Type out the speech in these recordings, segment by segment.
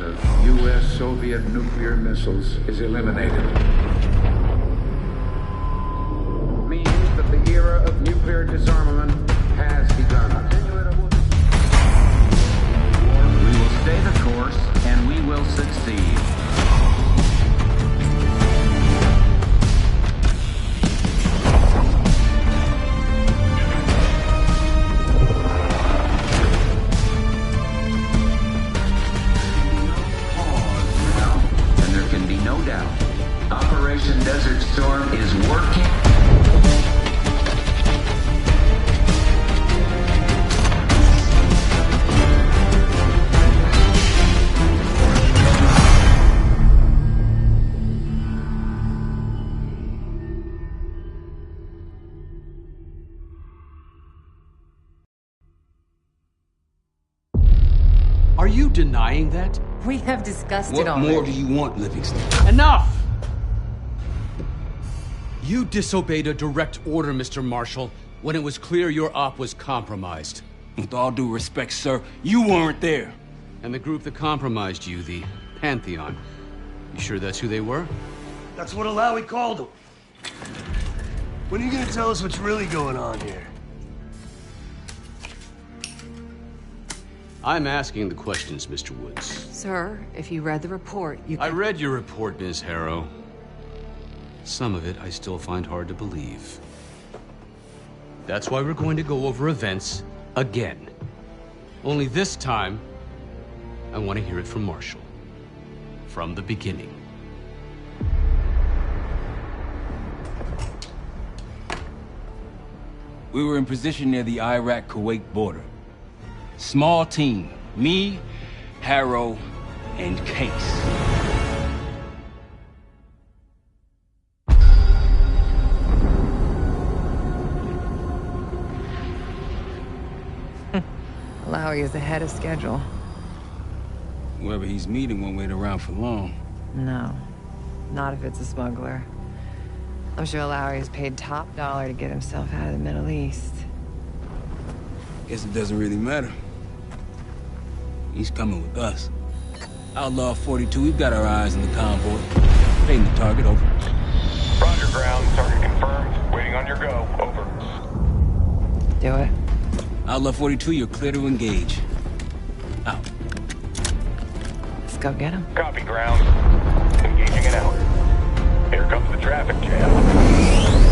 of U.S.-Soviet nuclear missiles is eliminated. Means that the era of nuclear disarmament has begun. We will stay the course, and we will succeed. No doubt. Operation Desert Storm is working. Are you denying that? We have discussed it already. What more do you want, Livingston? Enough! You disobeyed a direct order, Mr. Marshall, when it was clear your op was compromised. With all due respect, sir, you weren't there. And the group that compromised you, the Pantheon, you sure that's who they were? That's what Alawi called them. When are you gonna tell us what's really going on here? I'm asking the questions, Mr. Woods. Sir, if you read the report, you can... I read your report, Ms. Harrow. Some of it I still find hard to believe. That's why we're going to go over events again. Only this time, I want to hear it from Marshall. From the beginning. We were in position near the Iraq-Kuwait border. Small team. Me, Harrow, and Case. Alawi is ahead of schedule. Whoever he's meeting won't wait around for long. No, not if it's a smuggler. I'm sure Alawi is paid top dollar to get himself out of the Middle East. Guess it doesn't really matter. He's coming with us. Outlaw 42, we've got our eyes on the convoy. Fading the target, over. Roger, ground. Target confirmed. Waiting on your go. Over. Do it. Outlaw 42, you're clear to engage. Out. Let's go get him. Copy, ground. Engaging and out. Here comes the traffic jam.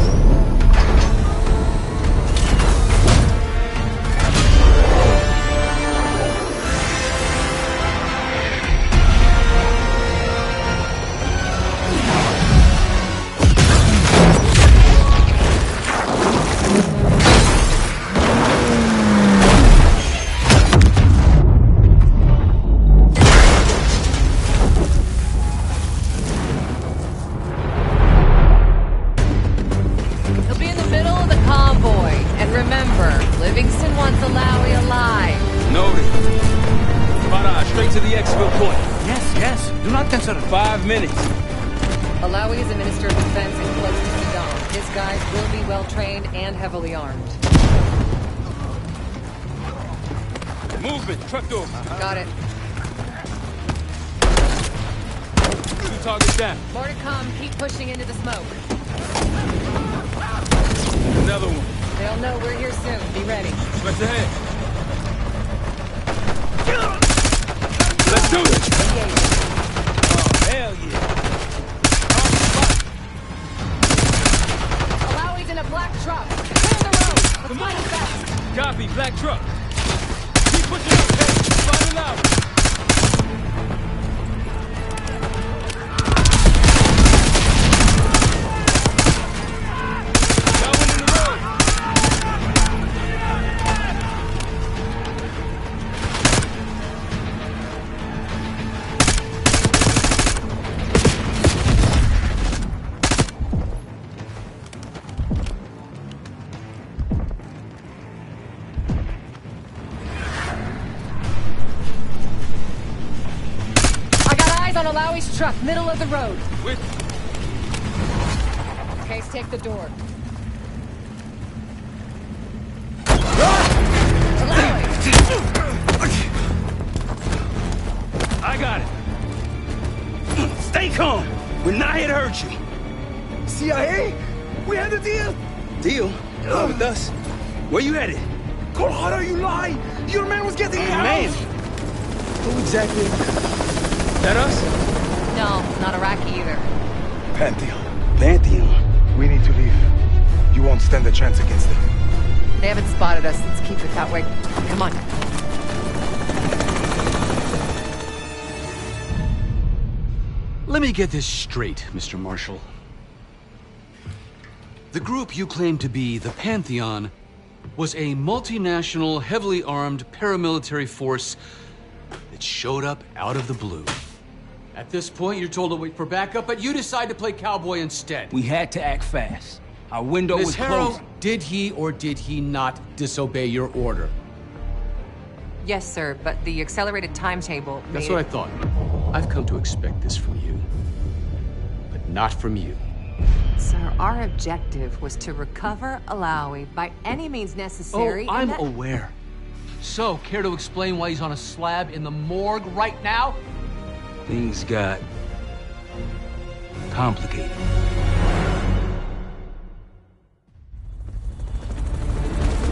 Sort of 5 minutes. Alawi is a minister of defense and close to Saddam. His guys will be well-trained and heavily armed. Movement, truck door. Got it. 2 targets down. More to come. Keep pushing into the smoke. Another one. They'll know we're here soon. Be ready. What's ahead? Let's do it. Engage. Hell yeah. Alawi's in a black truck. Clear the road. Let's find him fast. Copy, black truck. Keep pushing up, man. Find Alawi. Got one in the road. On Alawi's truck, middle of the road. With Case, take the door. I got it. Stay calm. We're not here to hurt you. CIA? We had a deal. Deal? Not with us. Where you headed? Cole, how do you lie? Your man was getting out. Man. Who exactly? That us? No, not Iraqi either. Pantheon. Pantheon. We need to leave. You won't stand a chance against them. They haven't spotted us. Let's keep it that way. Come on. Let me get this straight, Mr. Marshall. The group you claim to be the Pantheon was a multinational, heavily armed paramilitary force that showed up out of the blue. At this point, you're told to wait for backup, but you decide to play cowboy instead. We had to act fast. Our window Miss was Harrow, closing. did he or did he not disobey your order? Yes, sir, but the accelerated timetable That's what I thought. I've come to expect this from you, but not from you. Sir, our objective was to recover Alawi by any means necessary. Oh, I'm aware. So, care to explain why he's on a slab in the morgue right now? Things got complicated.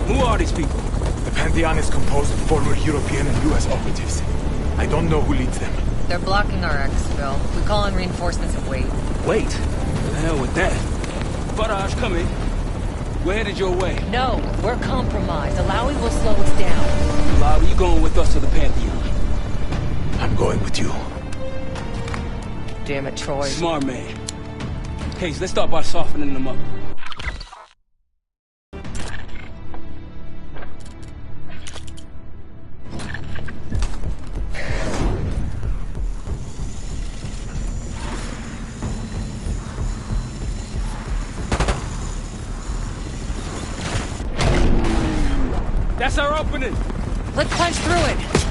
Who are these people? The Pantheon is composed of former European and U.S. operatives. I don't know who leads them. They're blocking our exfil. We call in reinforcements and wait. Wait. The hell with that. Faraj, come in. We're headed your way. No, we're compromised. Alawi will slow us down. Alawi, you going with us to the Pantheon? I'm going with you. Damn it, Troy. Smart man. Case, let's start by softening them up. That's our opening. Let's punch through it.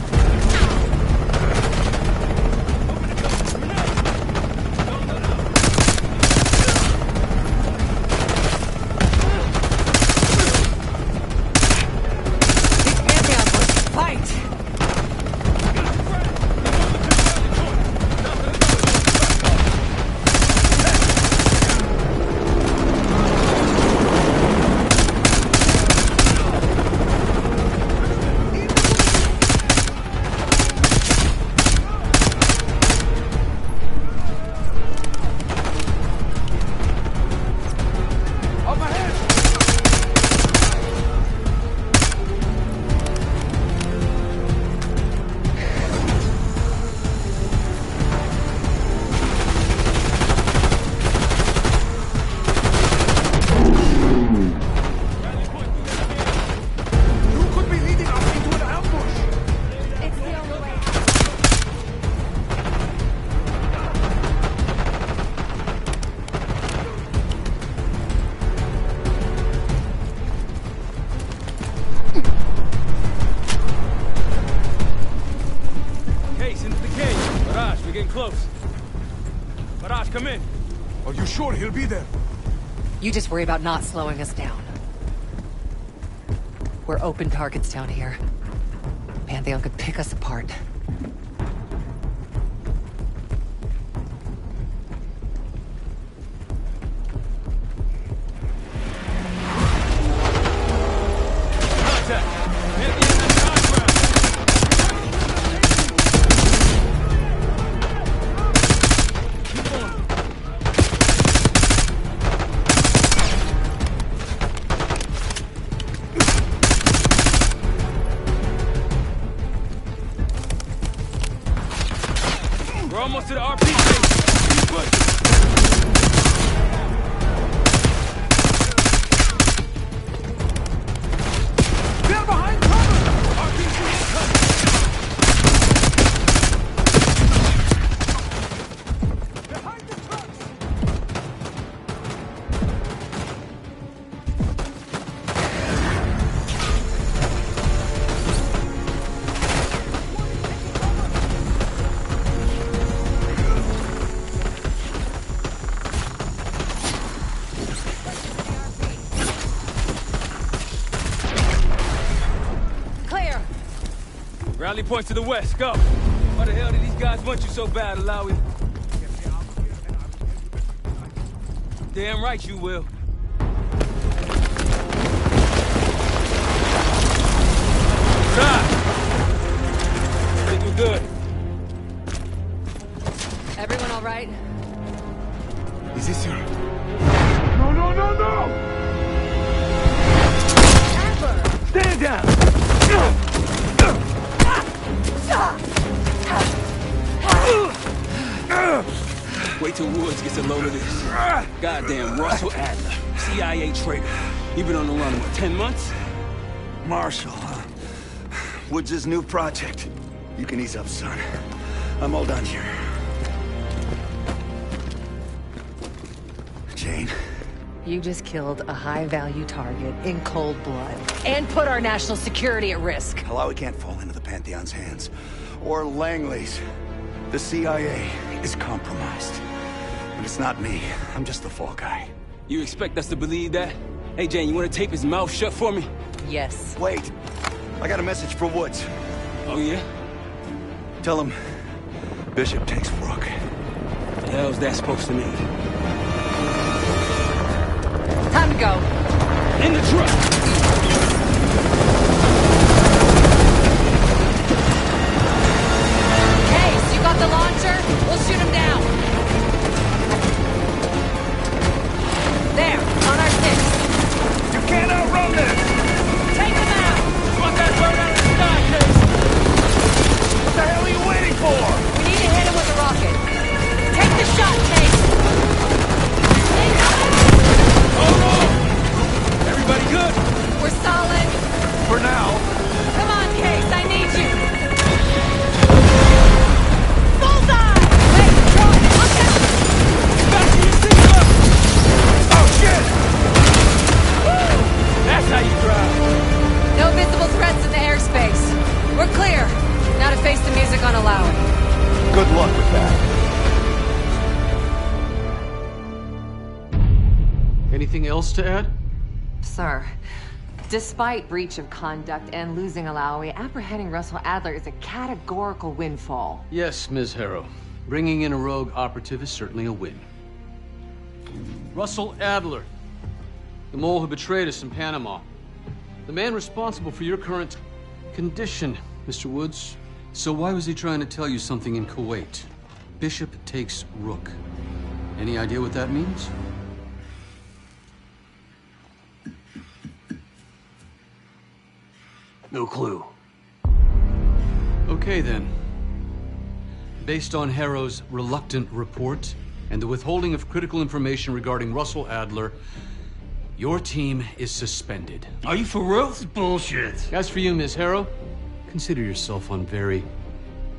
Close. Faraj, come in. Are you sure he'll be there? You just worry about not slowing us down. We're open targets down here. Pantheon could pick us apart. We're almost to the RP station. Keep pushing. They're behind cover! RPG coming. Behind the trucks! Rally point to the west, go. Why the hell did these guys want you so bad, Alawi? Damn right you will. Stop! I think we're good. Everyone all right? Is this your... No, no, no, no! Adler! Stand down! Wait till Woods gets a load of this. Goddamn Russell Adler, CIA traitor. You been on the run, what, 10 months? Marshall, Woods' new project. You can ease up, son. I'm all done here. Jane. You just killed a high-value target in cold blood and put our national security at risk. Alawi can't fall into the Pantheon's hands. Or Langley's. The CIA is compromised. But it's not me. I'm just the fall guy. You expect us to believe that? Hey, Jane, you want to tape his mouth shut for me? Yes. Wait. I got a message for Woods. Oh, yeah? Tell him Bishop takes Rook. What the hell's that supposed to mean? Time to go. In the truck! Case, you got the launcher? We'll shoot him down. There, on our six. You can't outrun this! Take him out! Want that bird out of the sky, Case! What the hell are you waiting for? We need to hit him with a rocket. Take the shot, Case. Hold on! Everybody good? We're solid. For now. Come on, Case, I need you. Bullseye! Hey, Troy, look out! Fasten your seatbelt! Oh, shit! That's how you drive. No visible threats in the airspace. We're clear. Now to face the music on Alawi. Good luck with that. Anything else to add? Sir, despite breach of conduct and losing Alawi, apprehending Russell Adler is a categorical windfall. Yes, Ms. Harrow. Bringing in a rogue operative is certainly a win. Russell Adler, the mole who betrayed us in Panama. The man responsible for your current condition, Mr. Woods. So why was he trying to tell you something in Kuwait? Bishop takes Rook. Any idea what that means? No clue. Okay, then. Based on Harrow's reluctant report and the withholding of critical information regarding Russell Adler, your team is suspended. Are you for real? This is bullshit. As for you, Ms. Harrow, consider yourself on very,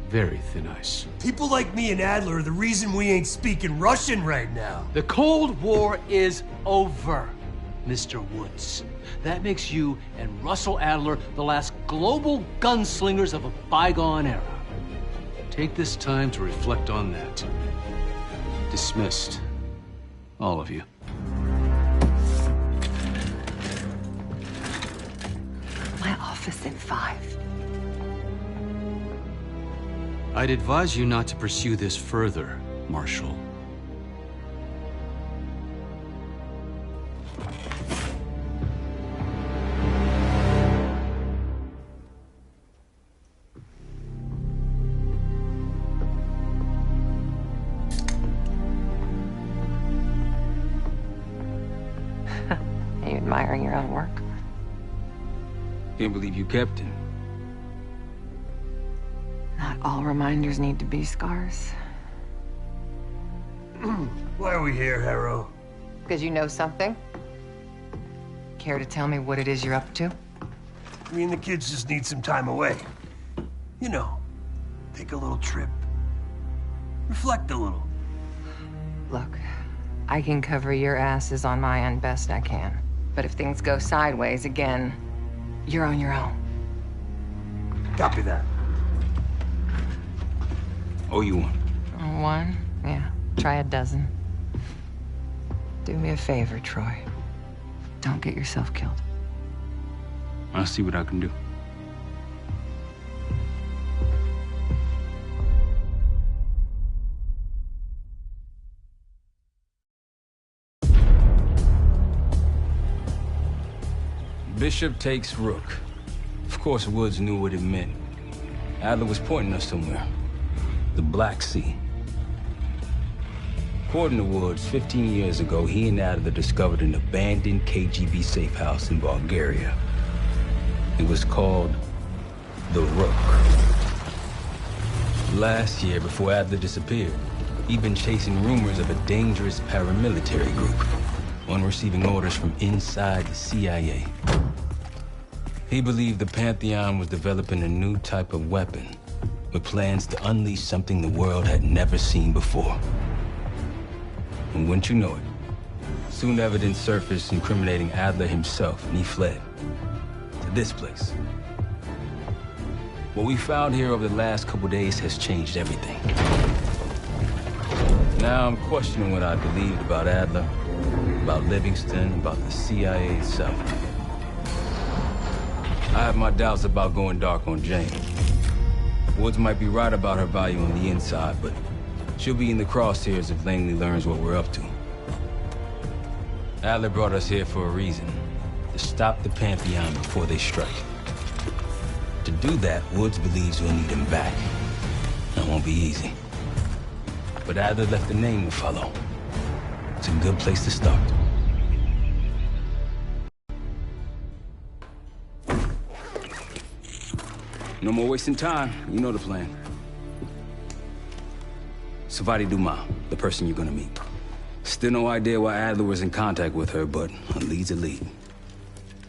very thin ice. People like me and Adler are the reason we ain't speaking Russian right now. The Cold War is over, Mr. Woods. That makes you and Russell Adler the last global gunslingers of a bygone era. Take this time to reflect on that. Dismissed. All of you. My office in 5. I'd advise you not to pursue this further, Marshal. Are you admiring your own work? Can't believe you kept him. Not all reminders need to be scars. Why are we here, Harrow? Because you know something? Care to tell me what it is you're up to? Me and the kids just need some time away. You know, take a little trip. Reflect a little. Look, I can cover your asses on my end best I can. But if things go sideways again, you're on your own. Copy that. Oh, you won. One? Yeah. Try a dozen. Do me a favor, Troy. Don't get yourself killed. I'll see what I can do. Bishop takes Rook. Of course, Woods knew what it meant. Adler was pointing us somewhere. The Black Sea. According to Woods, 15 years ago, he and Adler discovered an abandoned KGB safe house in Bulgaria. It was called the Rook. Last year, before Adler disappeared, he'd been chasing rumors of a dangerous paramilitary group, one receiving orders from inside the CIA. He believed the Pantheon was developing a new type of weapon, with plans to unleash something the world had never seen before. And wouldn't you know it, soon evidence surfaced incriminating Adler himself, and he fled to this place. What we found here over the last couple days has changed everything. Now I'm questioning what I believed about Adler, about Livingston, about the CIA itself. I have my doubts about going dark on Jane. Woods might be right about her value on the inside, but she'll be in the crosshairs if Langley learns what we're up to. Adler brought us here for a reason, to stop the Pantheon before they strike. To do that, Woods believes we'll need him back. That won't be easy. But Adler left a name to follow. It's a good place to start. No more wasting time. You know the plan. Savati Dumas, the person you're gonna meet. Still no idea why Adler was in contact with her, but a lead's a lead.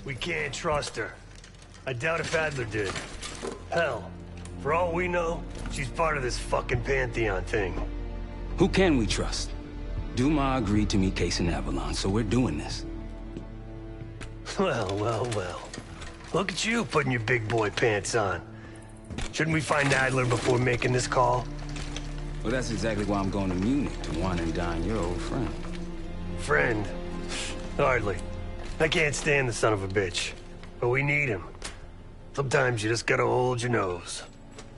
We can't trust her. I doubt if Adler did. Hell, for all we know, she's part of this fucking Pantheon thing. Who can we trust? Dumas agreed to meet Case in Avalon, so we're doing this. Well, well, well. Look at you putting your big boy pants on. Shouldn't we find Adler before making this call? Well, that's exactly why I'm going to Munich, to wine and dine your old friend. Friend? Hardly. I can't stand the son of a bitch. But we need him. Sometimes you just gotta hold your nose.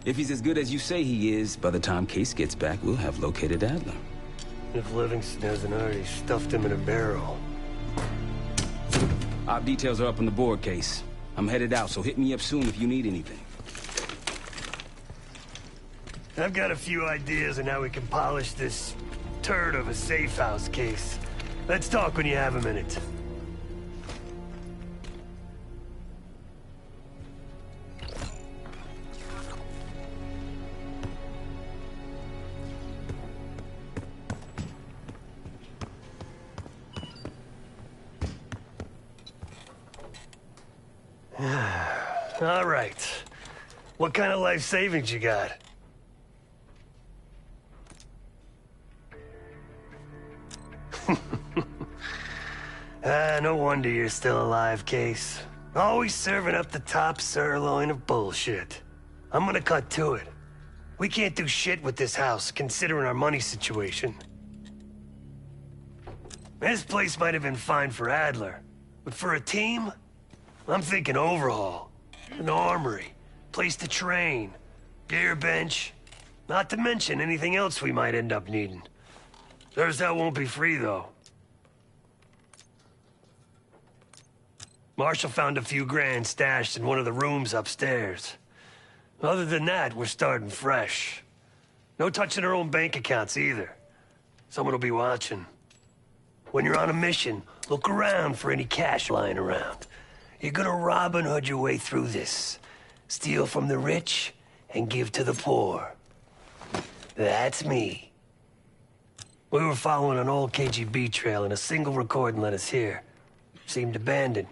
If he's as good as you say he is, by the time Case gets back, we'll have located Adler. If Livingston hasn't already stuffed him in a barrel. Op details are up on the board, Case. I'm headed out, so hit me up soon if you need anything. I've got a few ideas on how we can polish this turd of a safe house case. Let's talk when you have a minute. All right. What kind of life savings you got? No wonder you're still alive, Case. Always serving up the top sirloin of bullshit. I'm gonna cut to it. We can't do shit with this house, considering our money situation. This place might have been fine for Adler, but for a team, I'm thinking overhaul. An armory, place to train, gear bench, not to mention anything else we might end up needing. That won't be free, though. Marshall found a few grand stashed in one of the rooms upstairs. Other than that, we're starting fresh. No touching our own bank accounts either. Someone will be watching. When you're on a mission, look around for any cash lying around. You're gonna Robin Hood your way through this. Steal from the rich and give to the poor. That's me. We were following an old KGB trail and a single recording led us here. Seemed abandoned.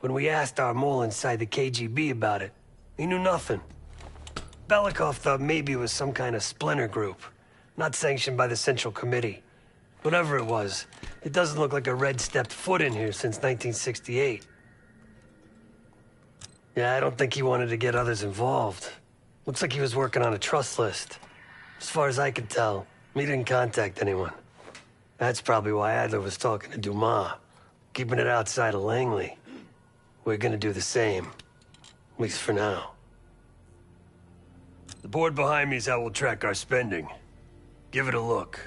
When we asked our mole inside the KGB about it, he knew nothing. Belikov thought maybe it was some kind of splinter group, not sanctioned by the Central Committee. Whatever it was, it doesn't look like a red stepped foot in here since 1968. Yeah, I don't think he wanted to get others involved. Looks like he was working on a trust list. As far as I could tell, he didn't contact anyone. That's probably why Adler was talking to Dumas, keeping it outside of Langley. We're gonna do the same, at least for now. The board behind me is how we'll track our spending. Give it a look.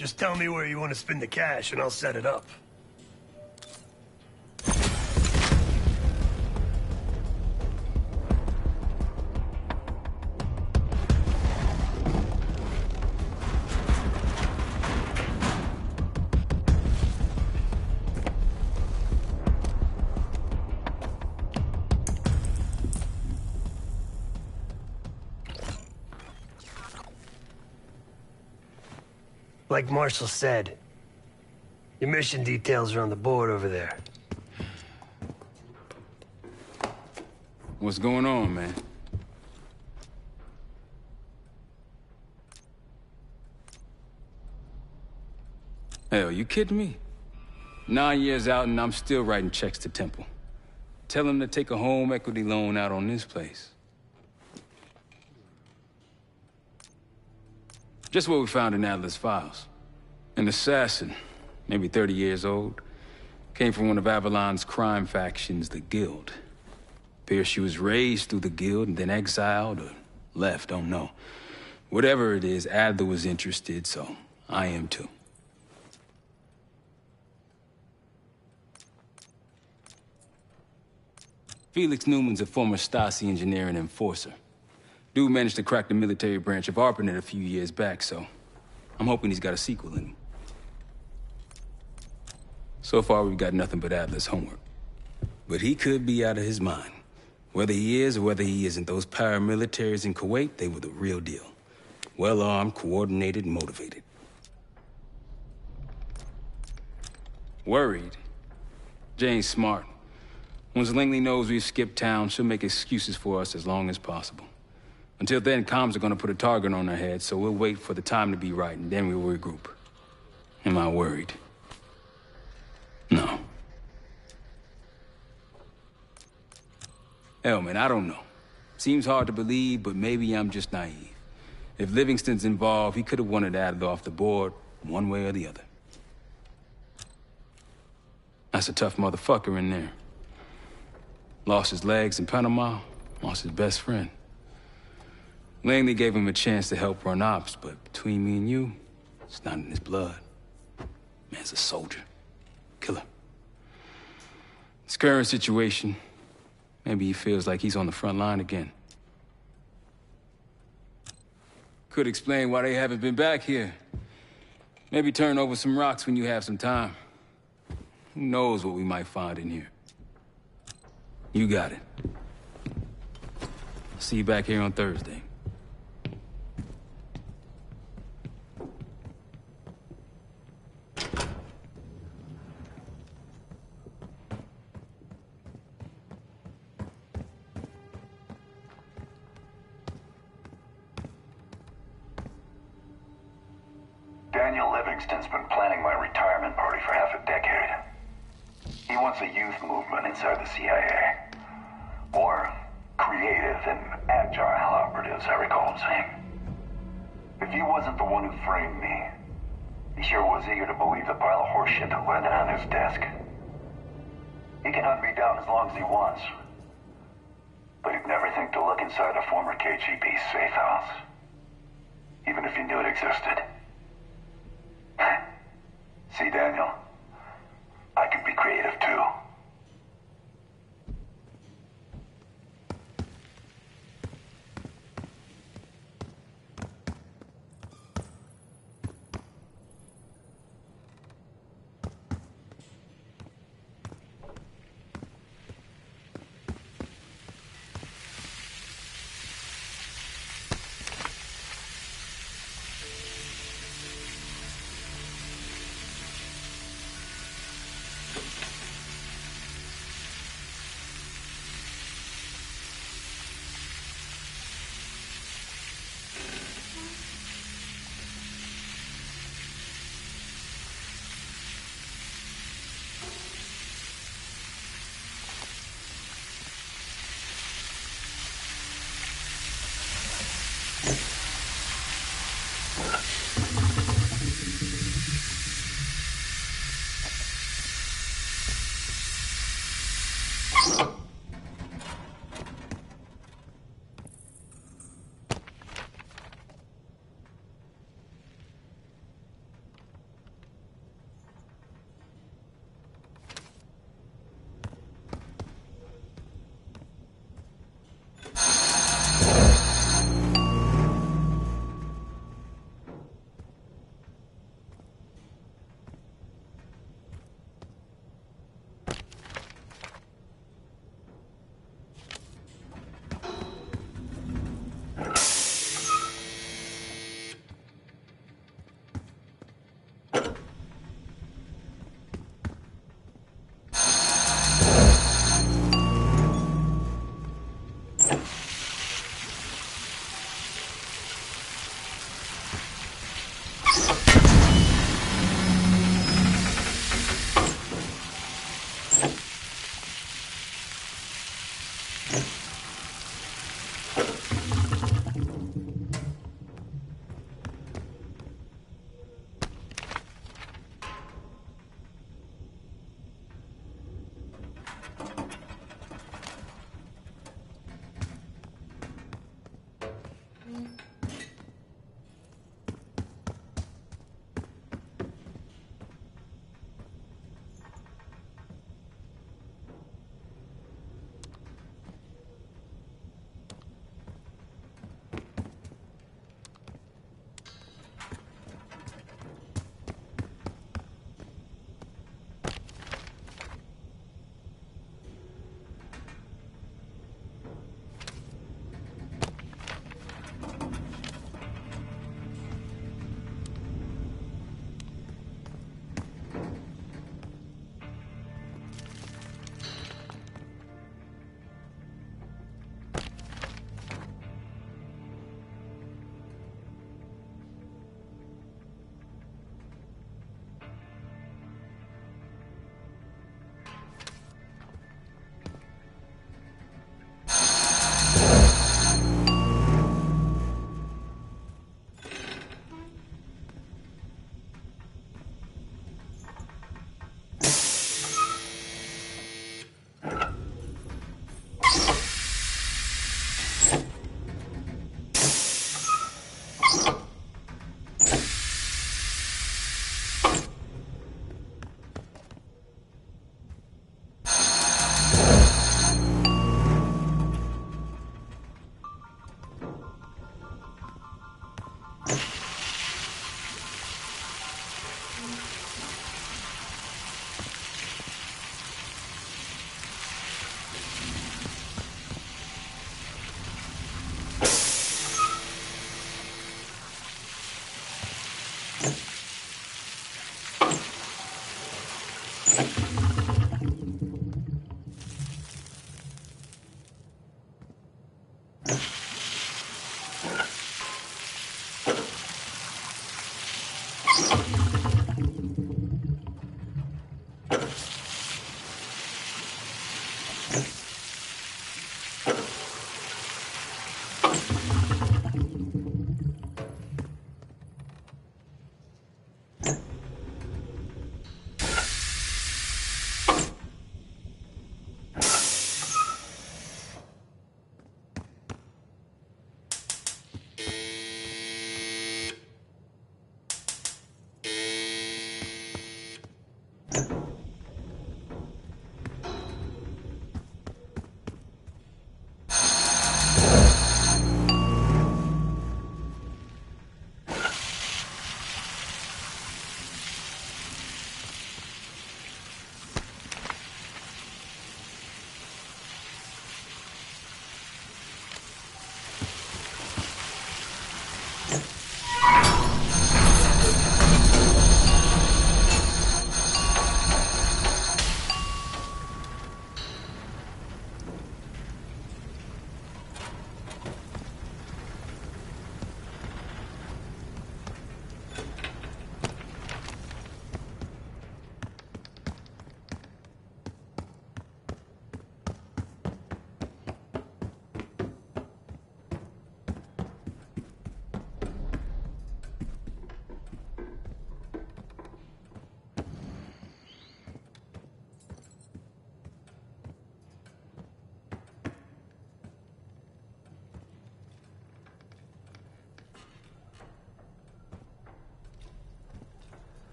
Just tell me where you want to spend the cash and I'll set it up. Like Marshall said, your mission details are on the board over there. What's going on, man? Hell, you kidding me? 9 years out and I'm still writing checks to Temple. Tell him to take a home equity loan out on this place. Just what we found in Adler's files. An assassin, maybe 30 years old, came from one of Avalon's crime factions, the Guild. Appears she was raised through the Guild and then exiled or left, don't know. Whatever it is, Adler was interested, so I am too. Felix Newman's a former Stasi engineer and enforcer. Dude managed to crack the military branch of ARPANET a few years back, so I'm hoping he's got a sequel in him. So far, we've got nothing but Adler's homework. But he could be out of his mind. Whether he is or whether he isn't, those paramilitaries in Kuwait, they were the real deal. Well-armed, coordinated, and motivated. Worried? Jane's smart. Once Langley knows we've skipped town, she'll make excuses for us as long as possible. Until then, comms are gonna put a target on our heads, so we'll wait for the time to be right, and then we'll regroup. Am I worried? No. Hell, man, I don't know. Seems hard to believe, but maybe I'm just naive. If Livingston's involved, he could have wanted Adler off the board, one way or the other. That's a tough motherfucker in there. Lost his legs in Panama, lost his best friend. Langley gave him a chance to help run ops, but between me and you, it's not in his blood. Man's a soldier. Killer. His current situation, maybe he feels like he's on the front line again. Could explain why they haven't been back here. Maybe turn over some rocks when you have some time. Who knows what we might find in here. You got it. See you back here on Thursday. Daniel Livingston's been planning my retirement party for half a decade. He wants a youth movement inside the CIA. Or creative and agile operatives, I recall him saying. If he wasn't the one who framed me, he sure was eager to believe the pile of horseshit that landed on his desk. He can hunt me down as long as he wants. But he'd never think to look inside a former KGB safe house. Even if he knew it existed. See, Daniel? I can be creative too.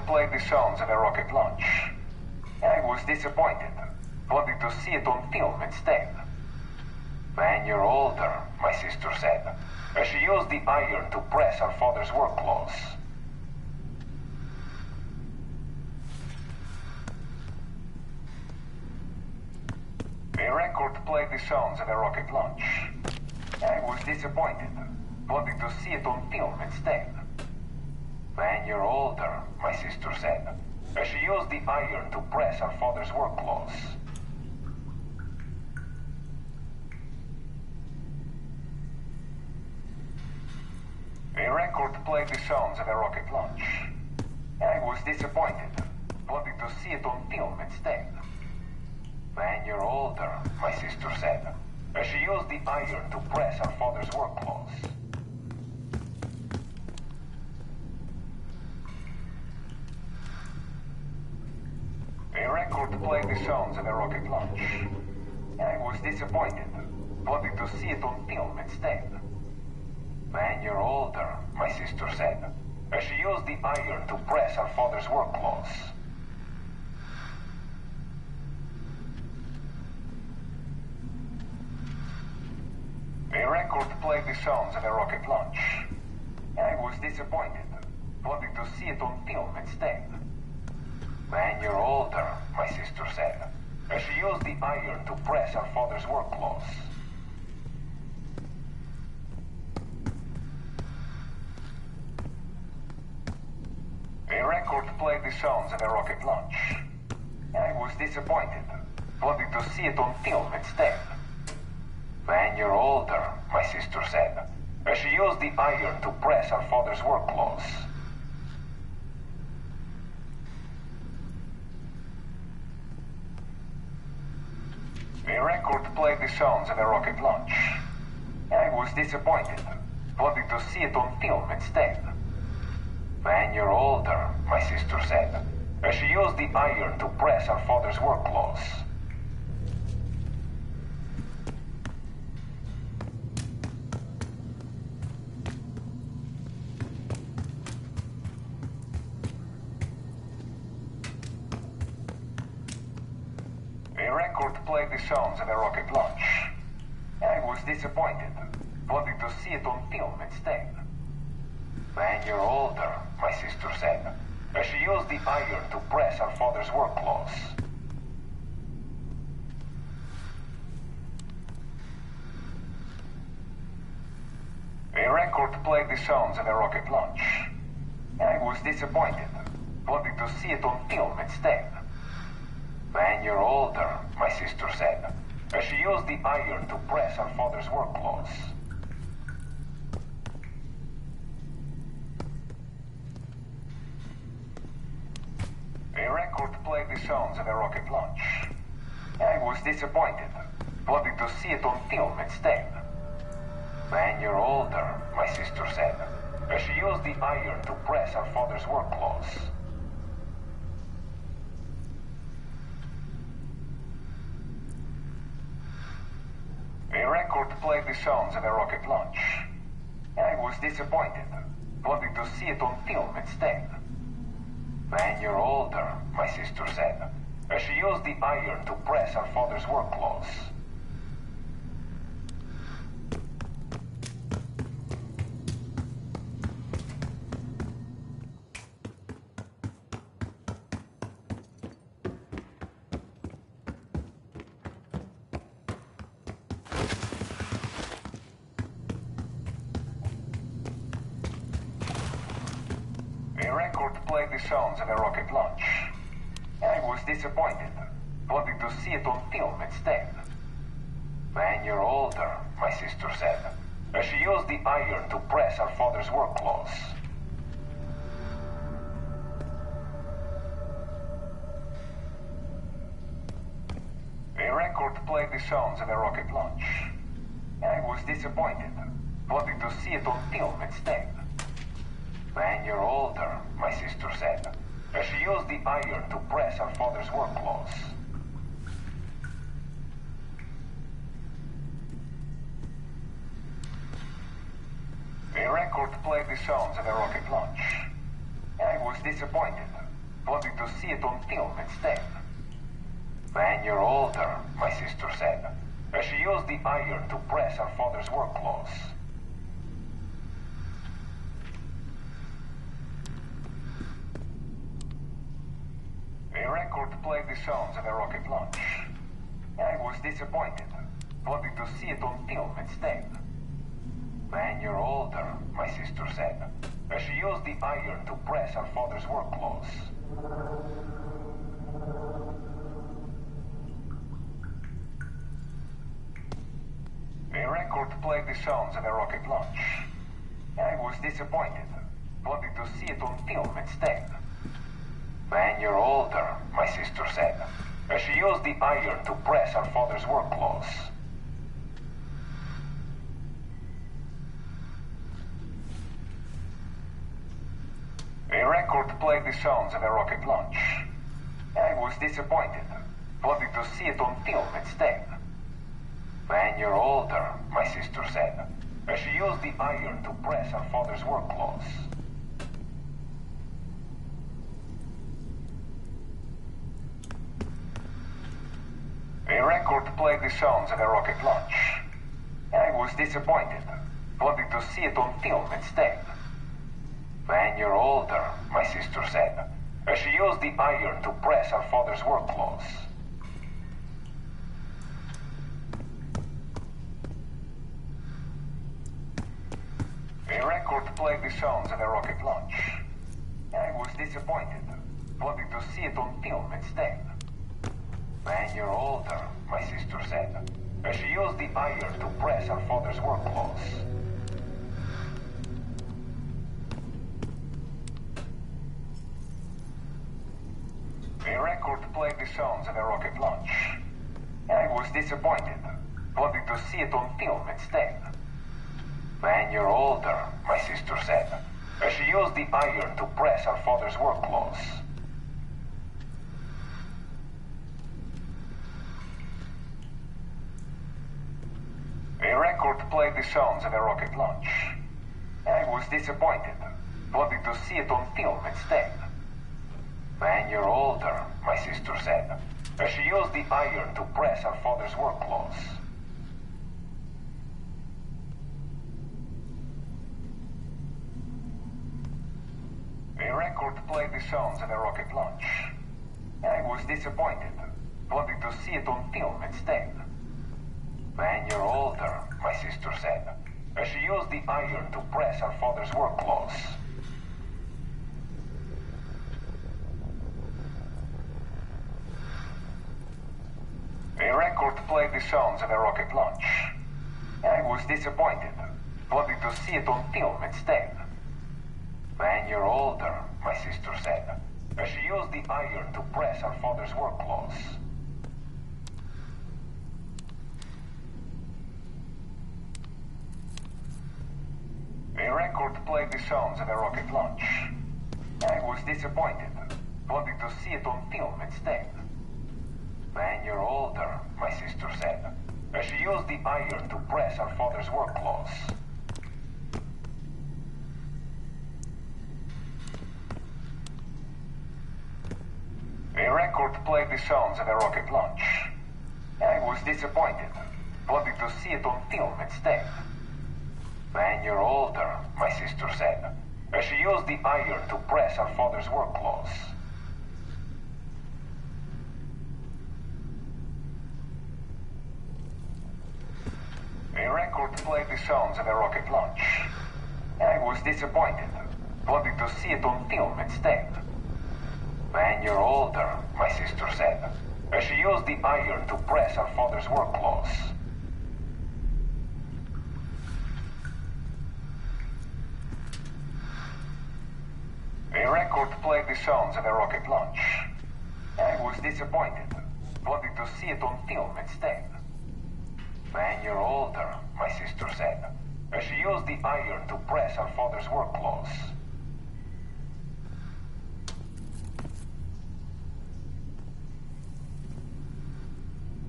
played the sounds of a rocket launch. I was disappointed. Wanted to see it on film instead. When you're older, my sister said, as she used the iron to press her father's work clothes. The record played the sounds of a rocket launch. I was disappointed. Wanted to see it on film instead. When you're older, my sister said, as she used the iron to press her father's work clothes. The record played the sounds of a rocket launch. I was disappointed. Wanted to see it on film instead. When you're older, my sister said, as she used the iron to press her father's work clothes. The record played the sounds of a rocket launch. I was disappointed. Wanted to see it on film instead. When you're older, my sister said, as she used the iron to press her father's work clothes. The record played the sounds of a rocket launch. I was disappointed. Wanted to see it on film instead. When you're older, my sister said, as she used the iron to press her father's work clothes. The record played the sounds of a rocket launch. I was disappointed. Wanted to see it on film instead. When you're older, my sister said, as she used the iron to press her father's work clothes. The record played the sounds of a rocket launch. I was disappointed. Wanted to see it on film instead. When you're older, my sister said, as she used the iron to press her father's work clothes. The record played the sounds of a rocket launch. I was disappointed. Wanted to see it on film instead. When you're older, my sister said, as she used the iron to press her father's work clothes. The record played the sounds of a rocket launch. I was disappointed. Wanted to see it on film instead. When you're older, my sister said, as she used the iron to press her father's work clothes. The record played the sounds of a rocket launch. I was disappointed. Wanted to see it on film instead. When you're older, my sister said, as she used the iron to press her father's work clothes. The record played the sounds of a rocket launch. I was disappointed. Wanted to see it on film instead. When you're older, my sister said, as she used the iron to press her father's work clothes. The record played the sounds of a rocket launch. I was disappointed. Wanted to see it on film instead. When you're older, my sister said, as she used the iron to press her father's work clothes. The record played the sounds of a rocket launch. I was disappointed. Wanted to see it on film instead. When you're older, my sister said, as she used the iron to press her father's work clothes. The record played the sounds of a rocket launch. I was disappointed. wanting to see it on film instead. When you're older, my sister said, as she used the iron to press her father's work clothes. A record played the sounds of a rocket launch. I was disappointed, wanting to see it on film instead. When you're older, my sister said, as she used the iron to press her father's work clothes. A record played the sounds of a rocket launch. I was disappointed, wanting to see it on film instead. When you're older, my sister said, as she used the iron to press her father's work clothes. A record played the sounds of a rocket launch. I was disappointed, wanting to see it on film instead. When you're older, my sister said, as she used the iron to press her father's work clothes. A record played the sounds of a rocket launch. I was disappointed, wanting to see it on film instead. When you're older, my sister said, as she used the iron to press her father's work clothes. A record played the sounds of a rocket launch. I was disappointed, wanting to see it on film instead. When you're older, my sister said, as she used the iron to press her father's work clothes. A record played the sounds of a rocket launch. I was disappointed, wanting to see it on film instead. When you're older, my sister said, as she used the iron to press her father's work clothes. A record played the sounds of a rocket launch. I was disappointed, wanting to see it on film instead. When you're older, my sister said, as she used the iron to press her father's work clothes. A record played the sounds of a rocket launch. I was disappointed, wanting to see it on film instead. When you're older, my sister said, as she used the iron to press her father's work clothes. A record played the sounds of a rocket launch. I was disappointed, wanting to see it on film instead. When you're older, my sister said, as she used the iron to press her father's work clothes. A record played the sounds of a rocket launch. I was disappointed, wanting to see it on film instead. When you're older, my sister said, as she used the iron to press her father's work clothes. A record played the sounds of a rocket launch. I was disappointed, wanting to see it on film instead. When you're older, my sister said, as she used the iron to press her father's work clothes. A record played the sounds of a rocket launch. I was disappointed, wanting to see it on film instead. When you're older, my sister said, as she used the iron to press her father's work clothes. A record played the sounds of a rocket launch. I was disappointed, wanting to see it on film instead. When you're older, my sister said, as she used the iron to press her father's work clothes.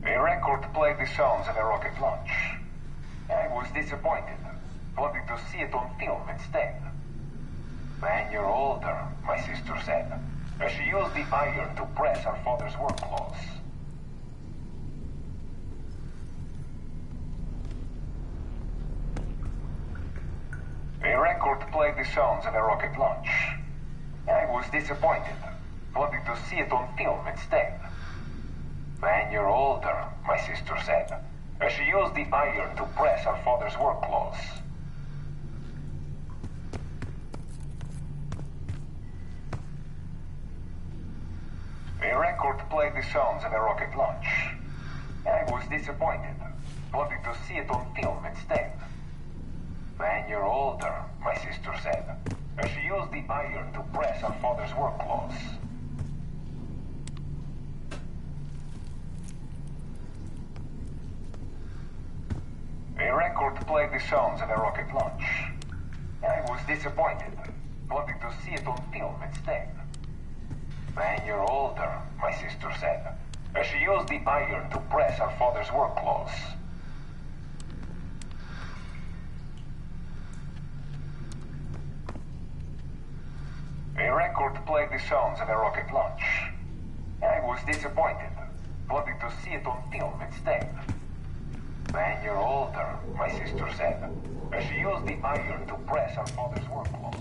A record played the sounds of a rocket launch. I was disappointed, wanting to see it on film instead. When you're older, my sister said, She used the iron to press her father's work clothes. A record played the sounds of a rocket launch. I was disappointed, wanting to see it on film instead. When you're older, my sister said. She used the iron to press her father's work clothes. A record played the sounds of a rocket launch. I was disappointed, wanting to see it on film instead. When you're older, my sister said. She used the iron to press her father's work clothes. A record played the sounds of a rocket launch. I was disappointed, wanting to see it on film instead. When you're older, my sister said. She used the iron to press her father's work clothes. A record played the sounds of a rocket launch. I was disappointed, wanting to see it on film instead. When you're older, my sister said. She used the iron to press her father's work clothes.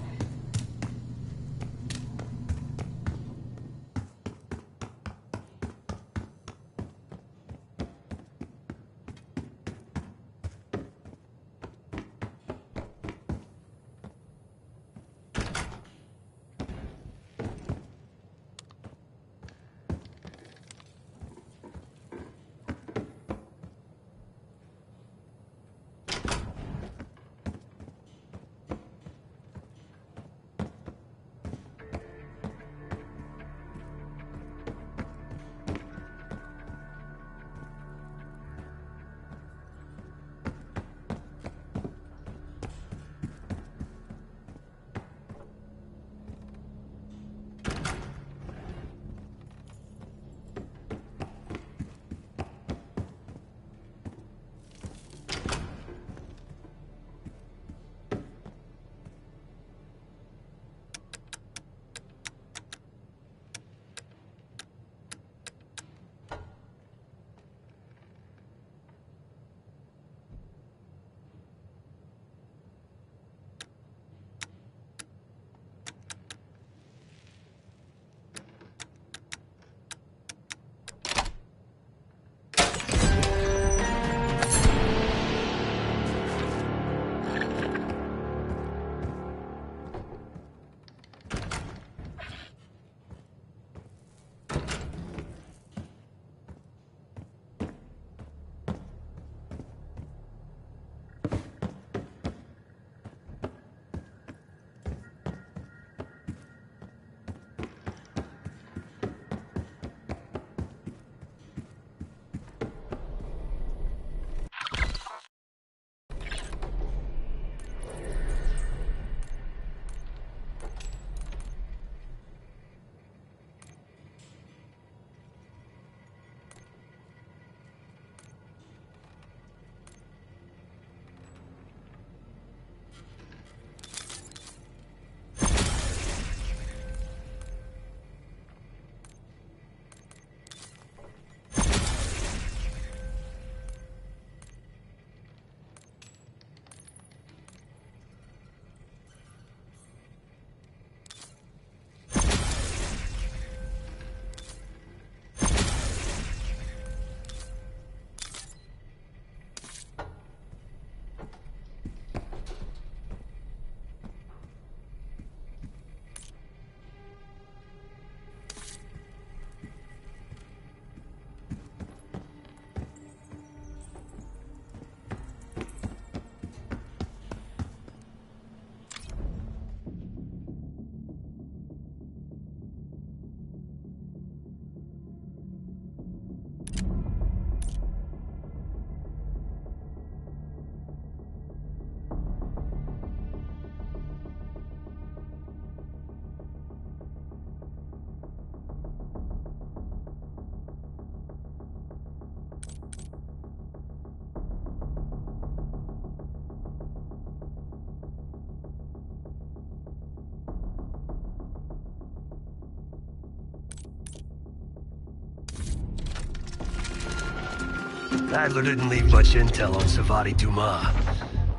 Adler didn't leave much intel on Savati Dumas,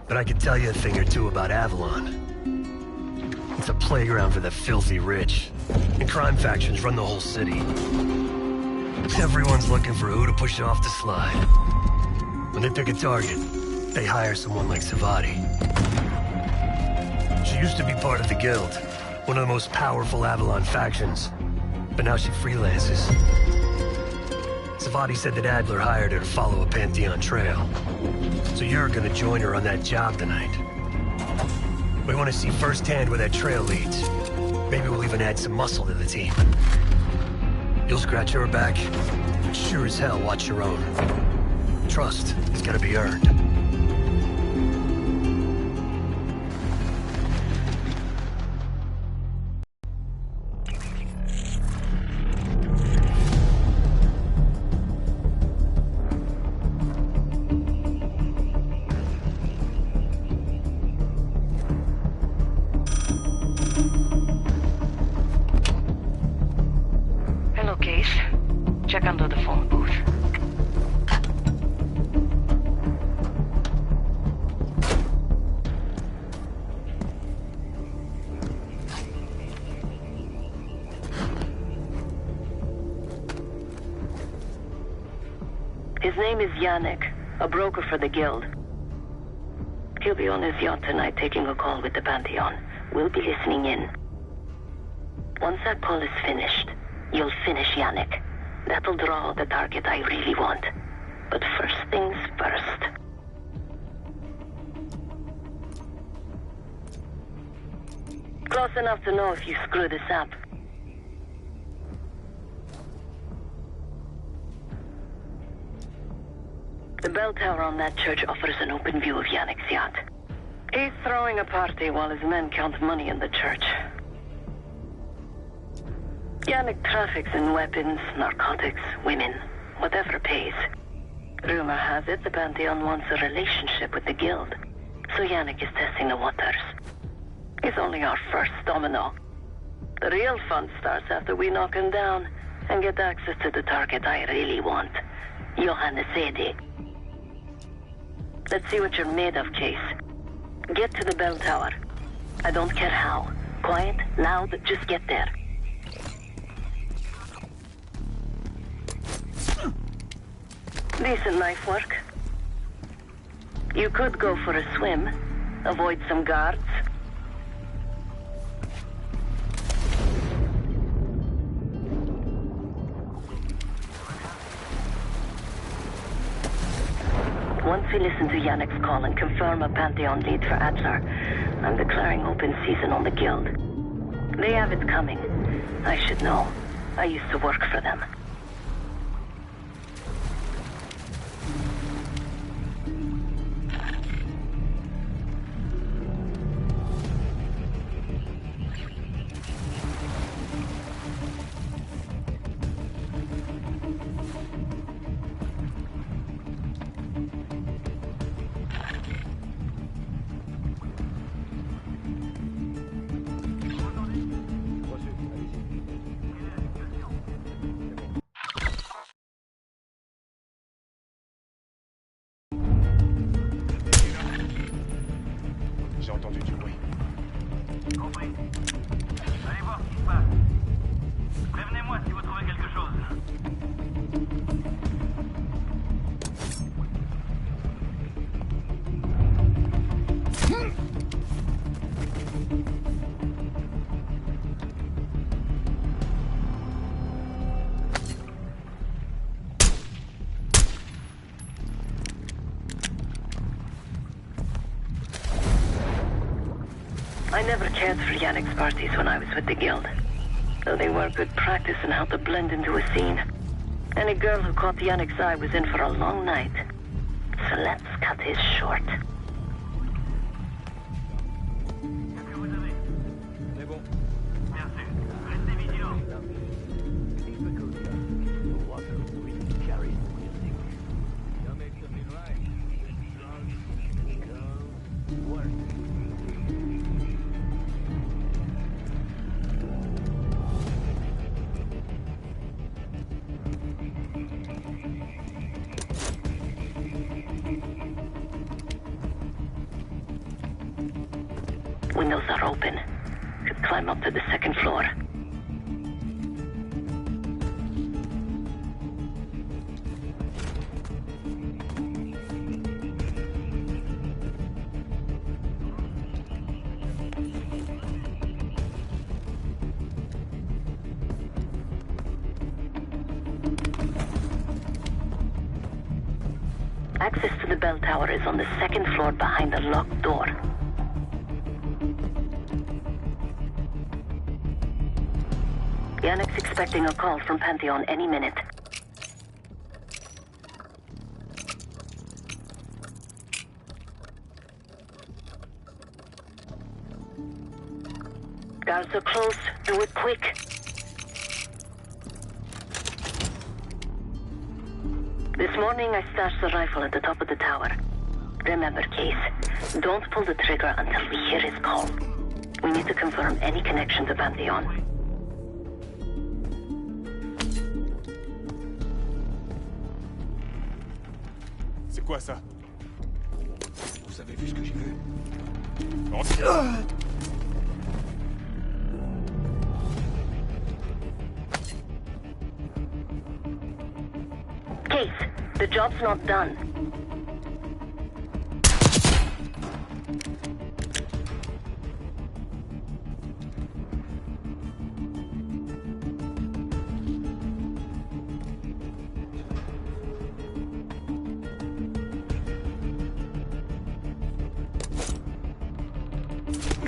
but I could tell you a thing or two about Avalon. It's a playground for the filthy rich, and crime factions run the whole city. Everyone's looking for who to push off the slide. When they pick a target, they hire someone like Savati. She used to be part of the Guild, one of the most powerful Avalon factions, but now she freelances. Savati said that Adler hired her to follow a Pantheon trail. So you're gonna join her on that job tonight. We want to see firsthand where that trail leads. Maybe we'll even add some muscle to the team. You'll scratch her back, but sure as hell watch your own. Trust is gonna be earned. Check under the phone booth. His name is Yannick, a broker for the Guild. He'll be on his yacht tonight taking a call with the Pantheon. We'll be listening in. Once that call is finished, you'll finish Yannick. That'll draw the target I really want. But first things first. Close enough to know if you screw this up. The bell tower on that church offers an open view of Yannick's yacht. He's throwing a party while his men count money in the church. Yannick traffics in weapons, narcotics, women, whatever pays. Rumor has it the Pantheon wants a relationship with the Guild, so Yannick is testing the waters. He's only our first domino. The real fun starts after we knock him down and get access to the target I really want, Johannes Edi. Let's see what you're made of, Case. Get to the bell tower. I don't care how. Quiet, loud, just get there. Decent knife work. You could go for a swim, avoid some guards. Once we listen to Yannick's call and confirm a Pantheon lead for Adler, I'm declaring open season on the Guild. They have it coming. I should know. I used to work for them. J'ai entendu du bruit. Compris. Allez voir ce qui se passe. Prévenez-moi si vous trouvez quelque chose. I never cared for Yannick's parties when I was with the Guild, though they were good practice in how to blend into a scene. Any girl who caught Yannick's eye was in for a long night. So let's cut his short. Windows are open. Could climb up to the second floor. Access to the bell tower is on the second floor behind the locked door. Yannick's expecting a call from Pantheon any minute. Guards are close. Do it quick. This morning I stashed the rifle at the top of the tower. Remember, Case, don't pull the trigger until we hear his call. We need to confirm any connection to Pantheon. C'est quoi ça? Vous avez vu ce que j'ai vu? Case, the job's not done.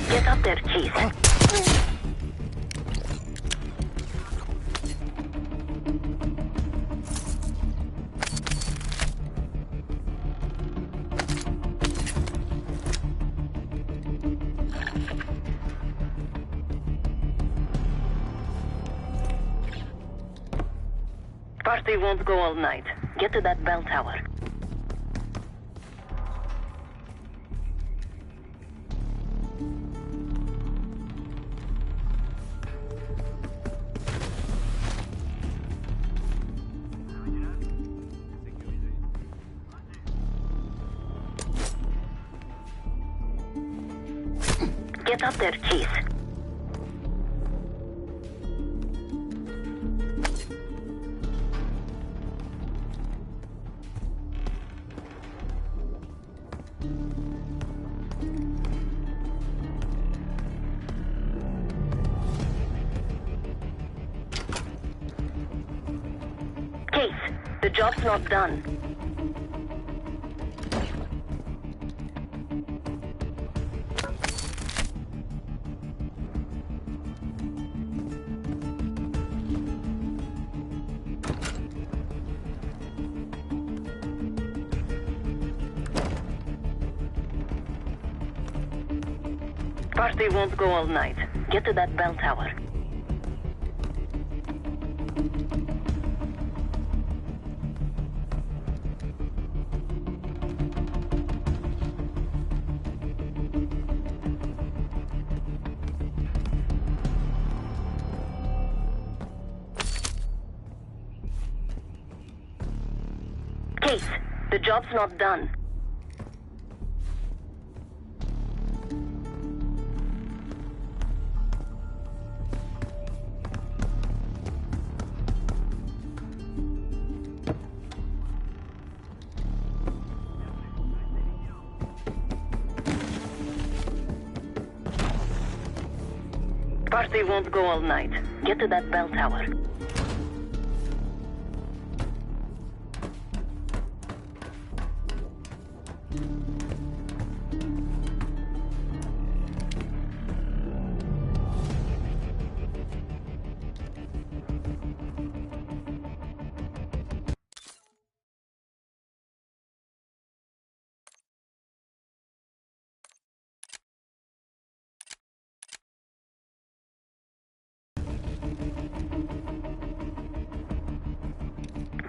Get up there, Case. Party won't go all night. Get to that bell tower. Get up there, Case. Case, the job's not done. Party won't go all night. Get to that bell tower. Case, the job's not done. Party won't go all night. Get to that bell tower.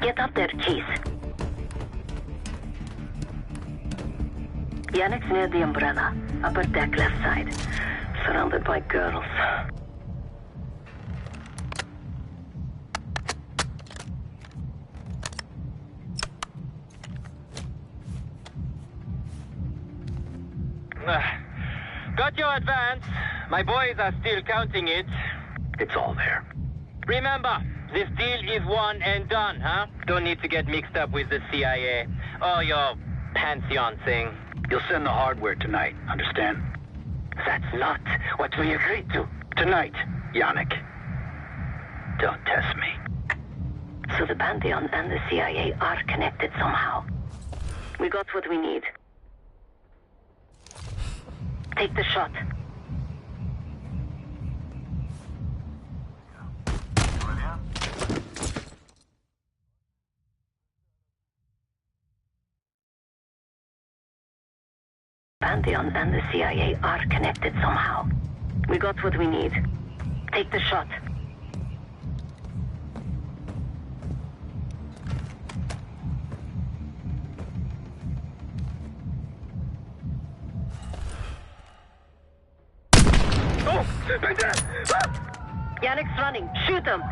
Get up there, Case. Yannick's near the umbrella. Upper deck, left side. Surrounded by girls. Got your advance. My boys are still counting it. It's all there. Remember, this deal is one and done, huh? Don't need to get mixed up with the CIA or your Pantheon thing. You'll send the hardware tonight, understand? That's not what we agreed to. Tonight, Yannick. Don't test me. So the Pantheon and the CIA are connected somehow. We got what we need. Take the shot. Pantheon and the CIA are connected somehow. We got what we need. Take the shot. Oh! Yannick's running. Shoot him!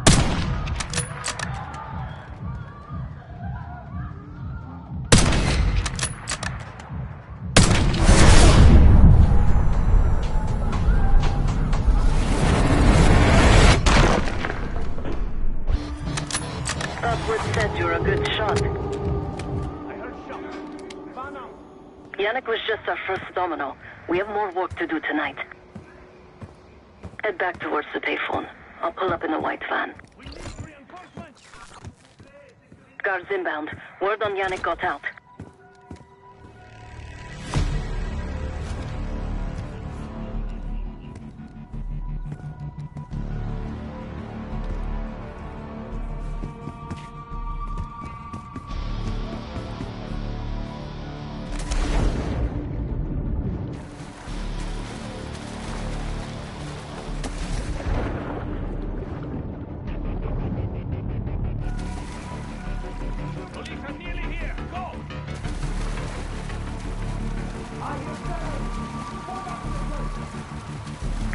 Upward said you're a good shot. Yannick was just our first domino. We have more work to do tonight. Head back towards the payphone. I'll pull up in a white van. Guards inbound. Word on Yannick got out.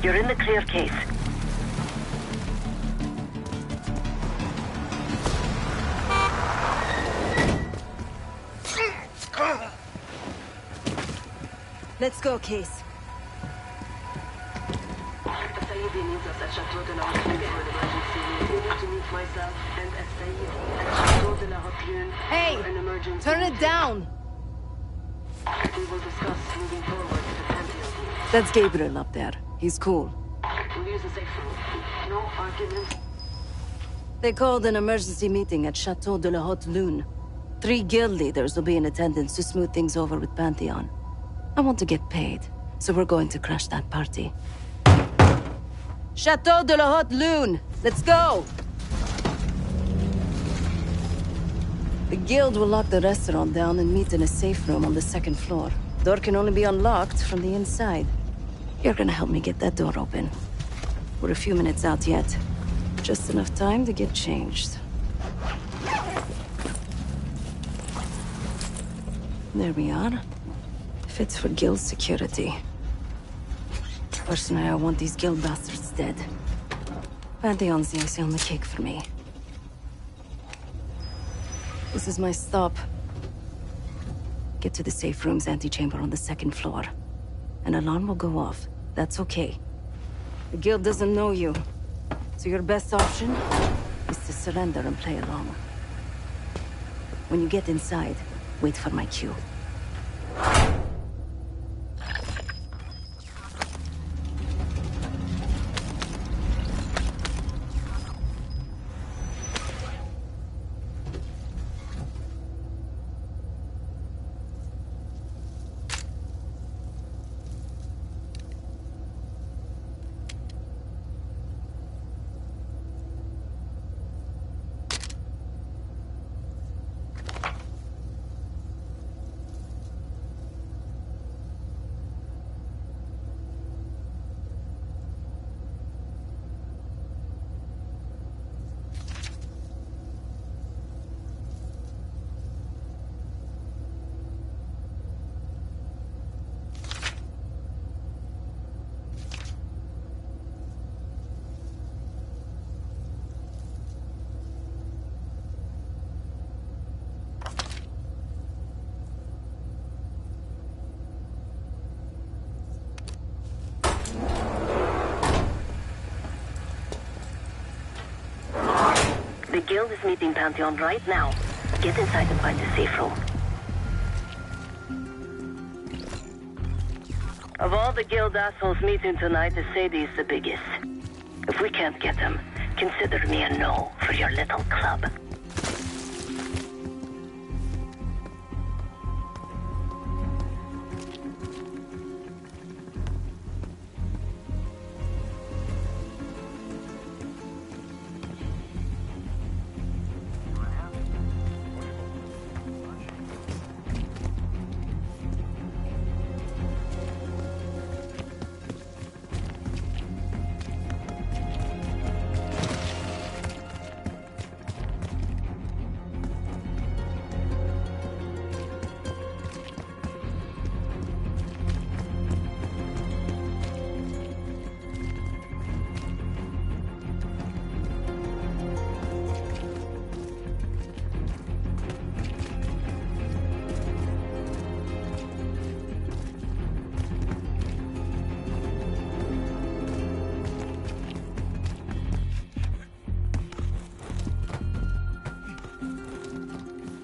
You're in the clear case. Let's go, Case. Hey! Turn it down! We will discuss moving forward to the Pantheon. That's Gabriel up there. He's cool. We'll use the safe room. No arguments. They called an emergency meeting at Chateau de la Haute Lune. 3 guild leaders will be in attendance to smooth things over with Pantheon. I want to get paid, so we're going to crash that party. Chateau de la Haute Lune! Let's go! The guild will lock the restaurant down and meet in a safe room on the 2nd floor. Door can only be unlocked from the inside. You're gonna help me get that door open. We're a few minutes out yet. Just enough time to get changed. There we are. Fits for guild security. Personally, I want these guild bastards dead. Pantheon's the icing on the cake for me. This is my stop. Get to the safe room's antechamber on the 2nd floor. An alarm will go off. That's okay. The guild doesn't know you. So your best option is to surrender and play along. When you get inside, wait for my cue. Guild is meeting Pantheon right now. Get inside and find a safe room. Of all the Guild assholes meeting tonight, Sadie's the biggest. If we can't get him, consider me a no for your little club.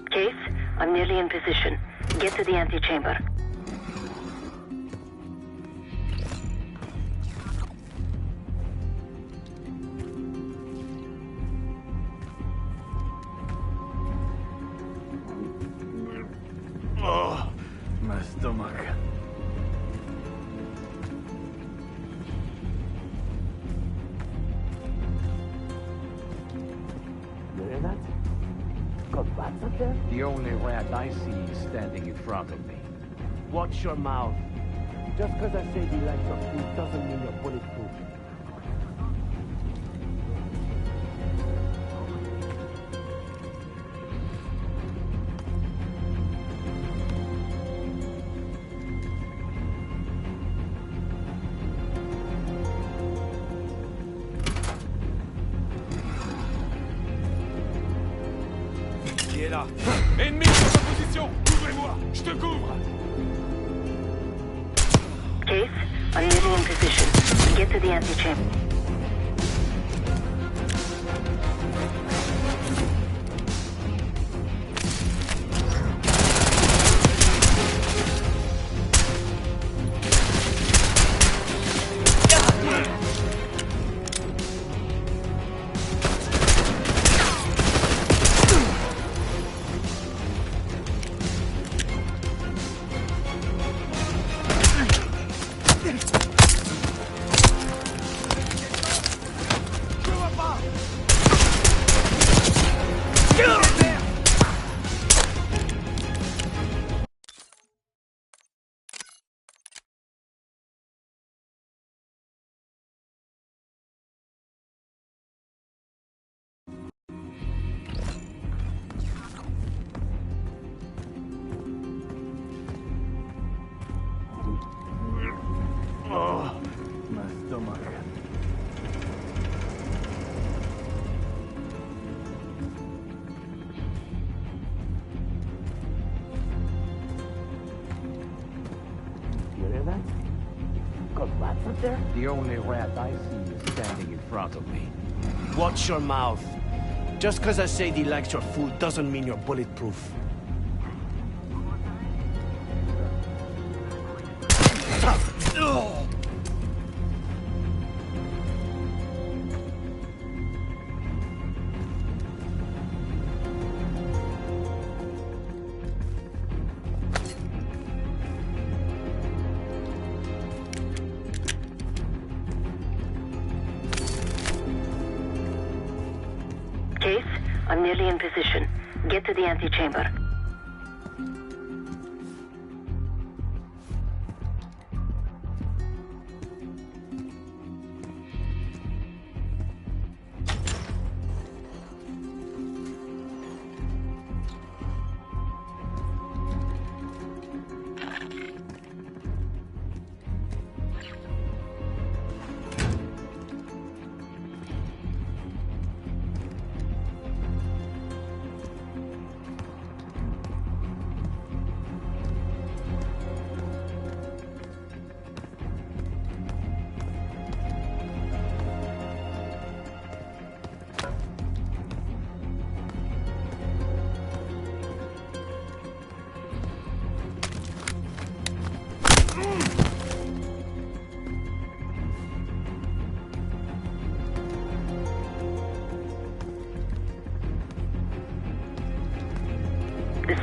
Case, I'm nearly in position. Get to the antechamber. Oh, my stomach. You hear that? Got rats up there? The only rat I see is standing in front of me. Watch your mouth. Just because I say you like your food doesn't mean you're bulletproof. Qui est là? Ennemi sur sa position! Couvrez-moi! Je te couvre! Case, I'm nearly in position. Get to the antechamber. Oh, my stomach. You hear that? Got rats up there? The only rat I see is standing in front of me. Watch your mouth. Just because I say he likes your food doesn't mean you're bulletproof. Case, I'm nearly in position. Get to the antechamber.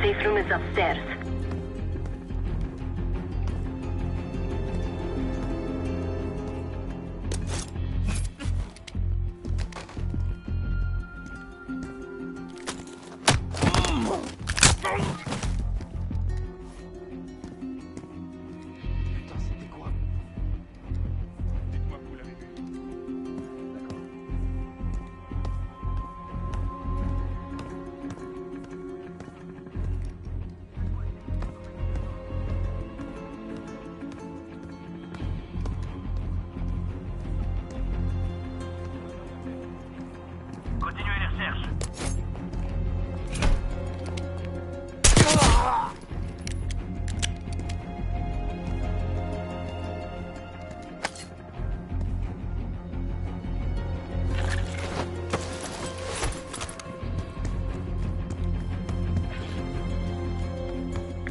safe room is upstairs. Continuez les recherches.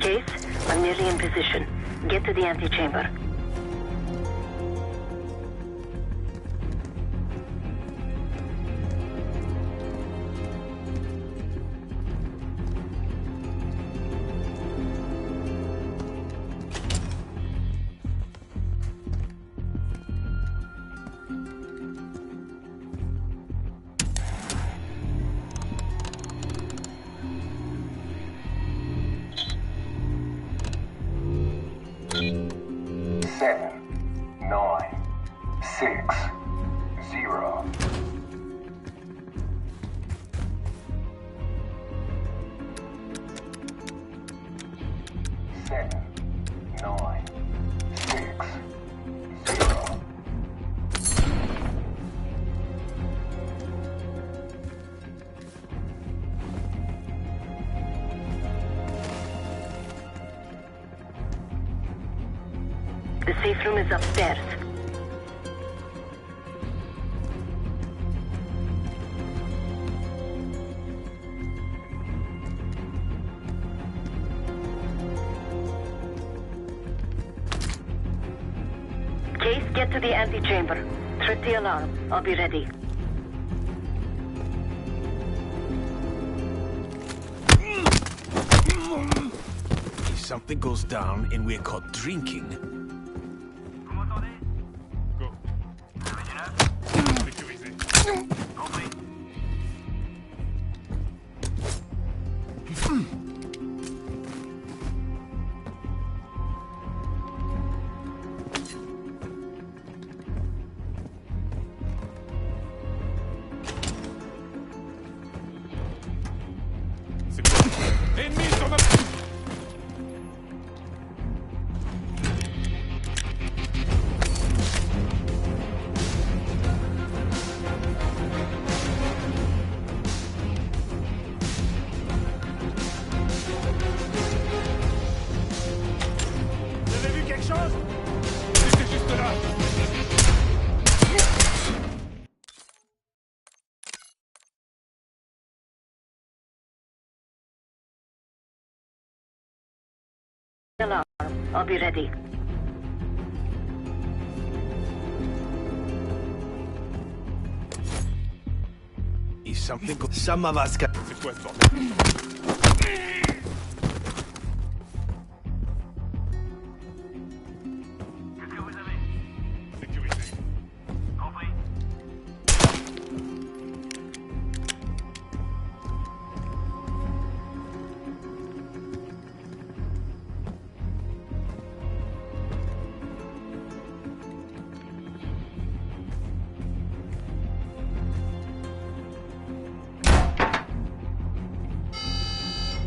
Case, I'm nearly in position. Get to the antechamber. The safe room is upstairs. Case, get to the antechamber. Trip the alarm. I'll be ready. If something goes down and we're caught drinking, Vous m'entendez? Go. Vous avez du neuf? Sécurisé. Compris. C'est quoi? Ennemi sur ma... vous avez vu quelque chose? C'était juste là. Alarm. I'll be ready. If something goes... Some of us can... C'est quoi ce bordel? Qu'est-ce que vous avez? Sécurisé. Compris.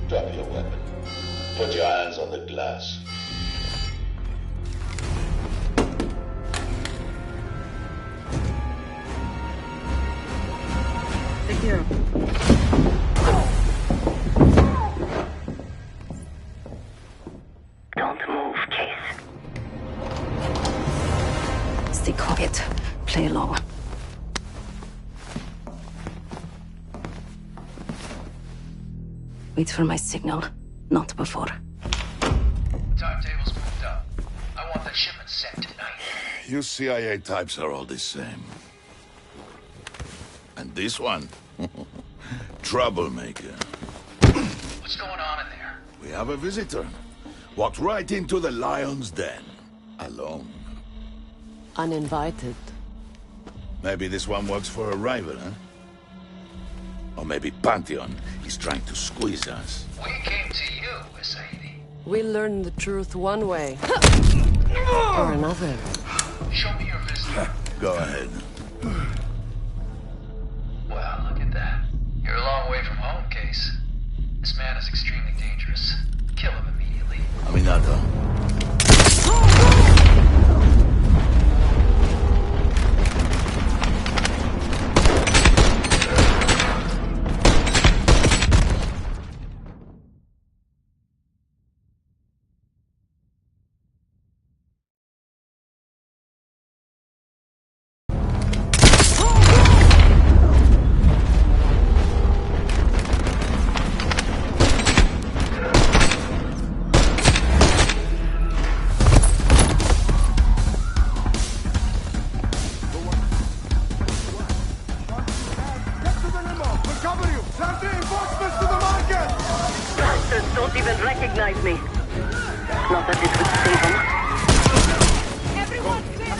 Drop your weapon. Put your hands on the glass. Secure. Don't move, Case. Stay quiet. Play along. Wait for my signal, not before. Timetable's moved up. I want the shipment sent tonight. You CIA types are all the same. And this one? Troublemaker. What's going on in there? have a visitor. Walked right into the lion's den. Alone. Uninvited. Maybe this one works for a rival, huh? Or maybe Pantheon is trying to squeeze us. We came to you, Sadie. We learn the truth one way. Or another. Show me your visitor. Go ahead. Well, look at that. You're a long way from home, Case. This man is extremely dangerous. Kill him immediately. Aminata. Don't even recognize me. Not that this would save them. Everyone clear!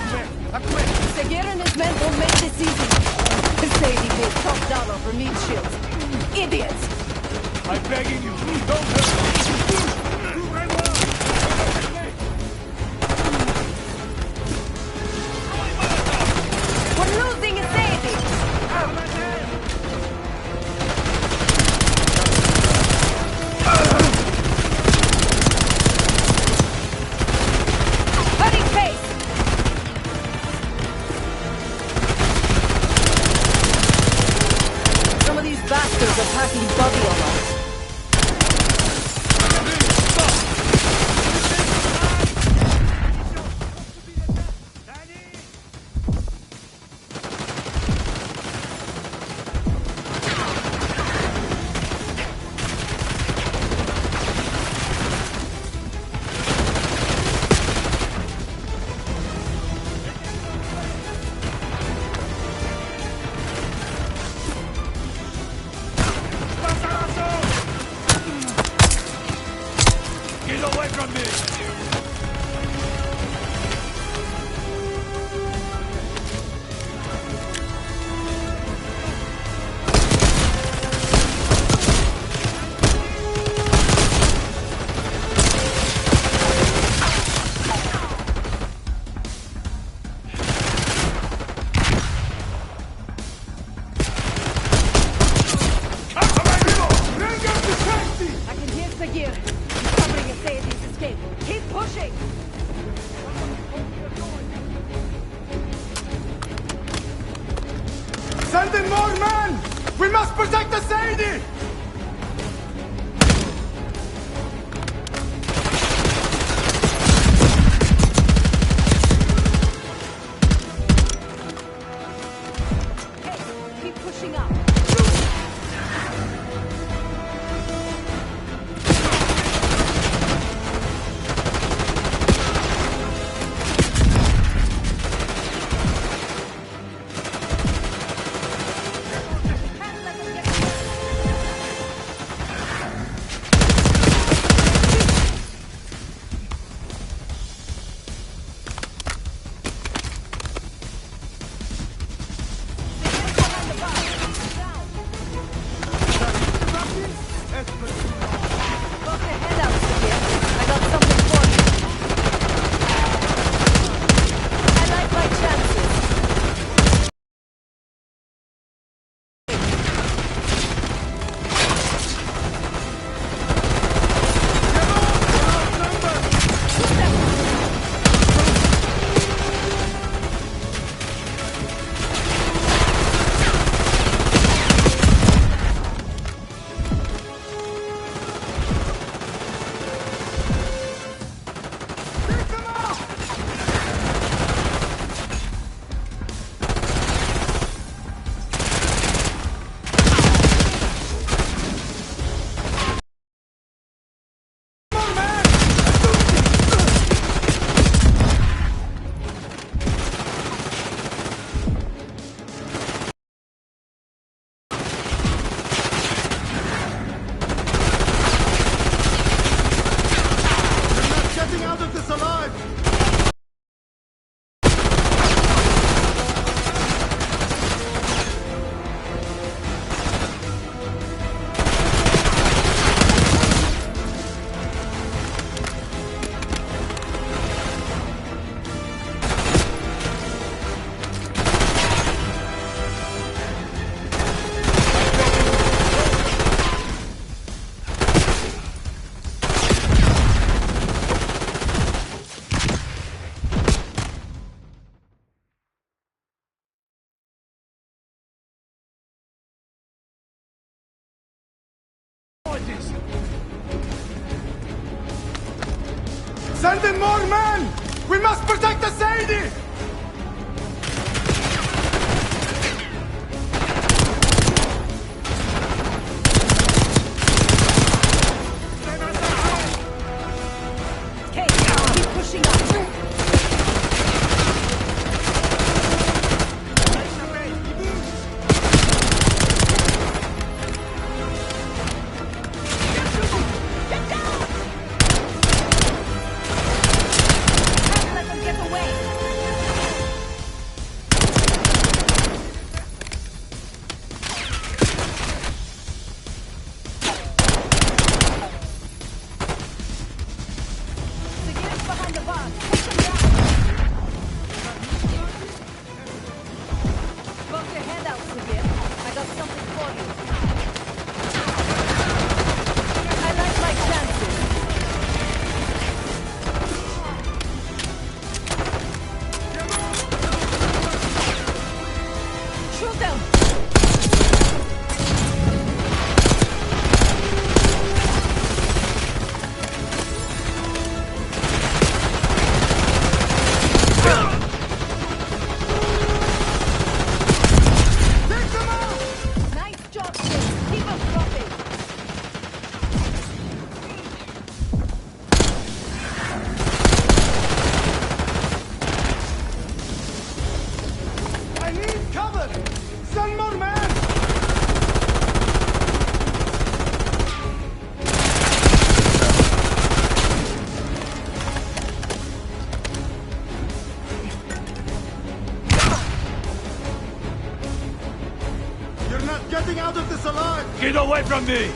Seguir and his men won't make this easy. Sadie paid top dollar for meat shields. Idiots! I'm begging you, don't hurt me! We're losing a Sadie! Bastards are packing Bobby on us. Send in more men! We must protect the Sadie! Hey, keep pushing up. Send in more men! We must protect the Sadie! Okay, keep pushing up. Getting out of this alive! Get away from me!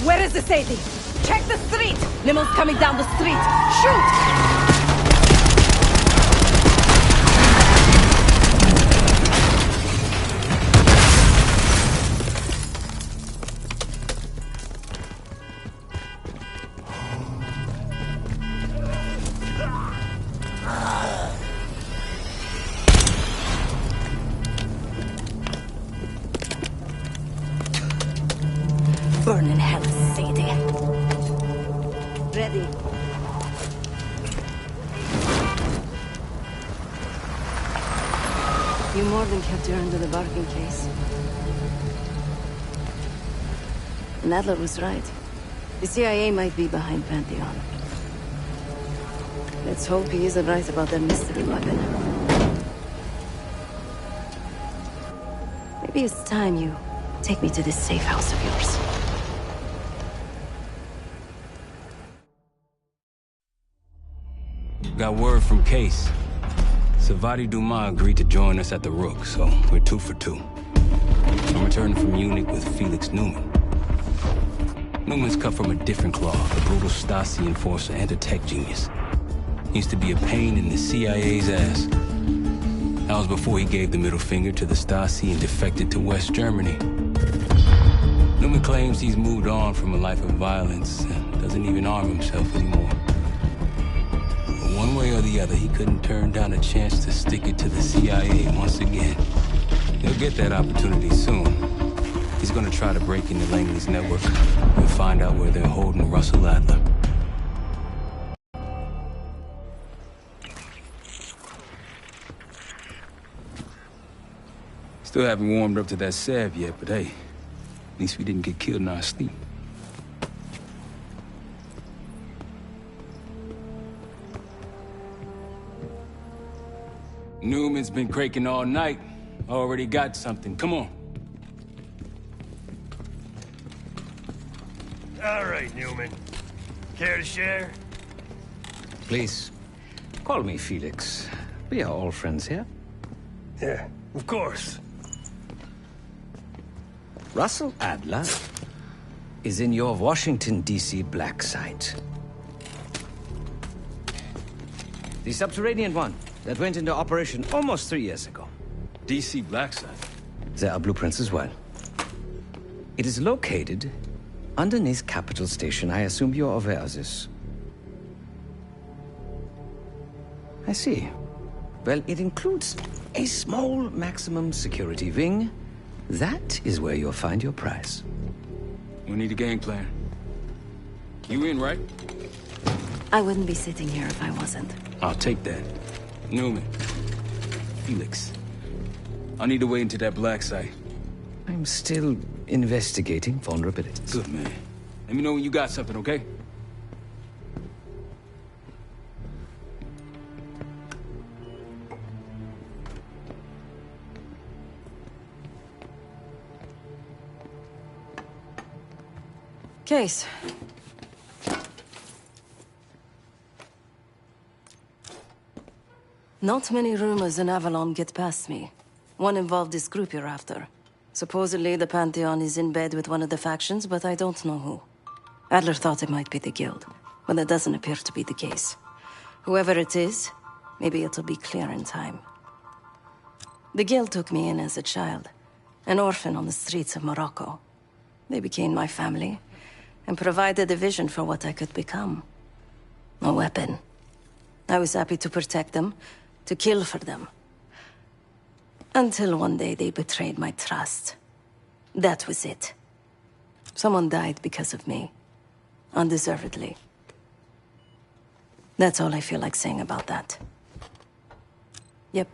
Where is the Sadie? Check the street! Limo's coming down the street! Shoot! Burn in hell, Sadie. Ready. You more than kept her under the bargain case. Nadler was right. The CIA might be behind Pantheon. Let's hope he isn't right about that mystery weapon. Maybe it's time you take me to this safe house of yours. Got word from Case. Savati Dumas agreed to join us at the Rook, so we're 2 for 2. I'm returning from Munich with Felix Newman. Newman's cut from a different cloth, a brutal Stasi enforcer and a tech genius. He used to be a pain in the CIA's ass. That was before he gave the middle finger to the Stasi and defected to West Germany. Newman claims he's moved on from a life of violence and doesn't even arm himself anymore. One way or the other, he couldn't turn down a chance to stick it to the CIA once again. He'll get that opportunity soon. He's gonna try to break into Langley's network and find out where they're holding Russell Adler. Still haven't warmed up to that salve yet, but hey, at least we didn't get killed in our sleep. Newman's been cranking all night. Already got something. Come on. All right, Newman. Care to share? Please, call me Felix. We are all friends here. Yeah, of course. Russell Adler is in your Washington, D.C. black site. The subterranean one that went into operation almost 3 years ago. D.C. black site? There are blueprints as well. It is located underneath Capitol Station. I assume you're aware of this. I see. Well, it includes a small maximum security wing. That is where you'll find your prize. We need a game plan. You in, right? I wouldn't be sitting here if I wasn't. I'll take that. Newman. Felix. I need to wait into that black site. I'm still investigating vulnerabilities. Good, man. Let me know when you got something, okay? Case. Not many rumors in Avalon get past me. One involved this group you're after. Supposedly, the Pantheon is in bed with one of the factions, but I don't know who. Adler thought it might be the Guild, but that doesn't appear to be the case. Whoever it is, maybe it'll be clear in time. The Guild took me in as a child, an orphan on the streets of Morocco. They became my family, and provided a vision for what I could become. A weapon. I was happy to protect them, to kill for them. Until one day they betrayed my trust. That was it. Someone died because of me. Undeservedly. That's all I feel like saying about that. Yep.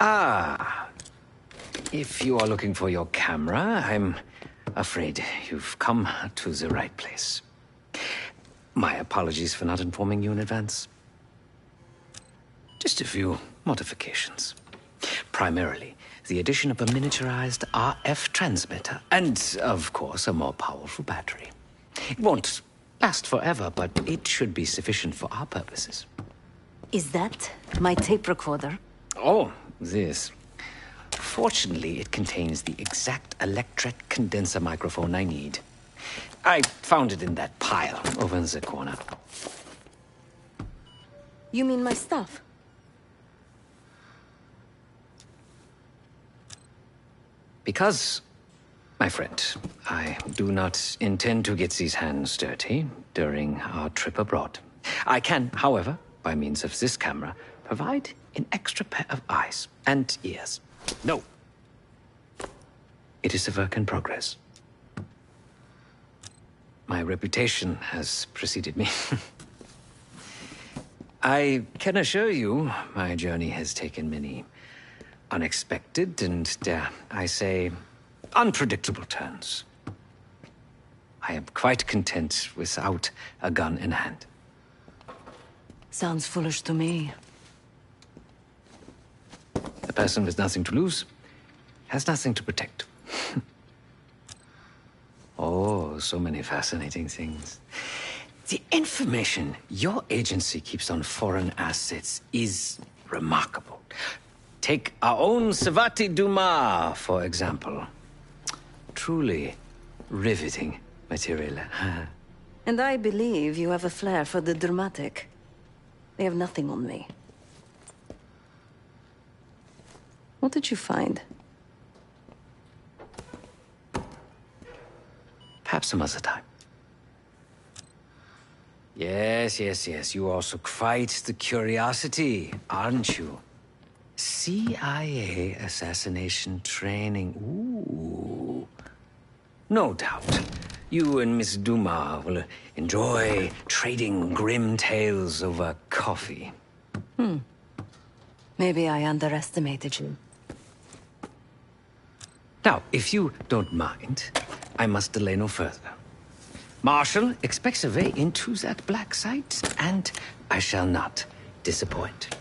Ah. If you are looking for your camera, I'm afraid you've come to the right place. My apologies for not informing you in advance. Just a few modifications. Primarily, the addition of a miniaturized RF transmitter, and, of course, a more powerful battery. It won't last forever, but it should be sufficient for our purposes. Is that my tape recorder? Oh, this. Fortunately, it contains the exact electret condenser microphone I need. I found it in that pile over in the corner. You mean my stuff? Because, my friend, I do not intend to get these hands dirty during our trip abroad. I can, however, by means of this camera, provide an extra pair of eyes and ears. No. It is a work in progress. My reputation has preceded me. I can assure you, my journey has taken many unexpected and, dare I say, unpredictable turns. I am quite content without a gun in hand. Sounds foolish to me. A person with nothing to lose has nothing to protect. Oh, so many fascinating things. The information your agency keeps on foreign assets is remarkable. Take our own Savati Dumas, for example. Truly riveting material. And I believe you have a flair for the dramatic. They have nothing on me. What did you find? Perhaps some other time. Yes, yes, yes. You also quite the curiosity, aren't you? CIA assassination training. Ooh. No doubt. You and Miss Dumas will enjoy trading grim tales over coffee. Maybe I underestimated you. Now, if you don't mind, I must delay no further. Marshal expects a way into that black site, and I shall not disappoint.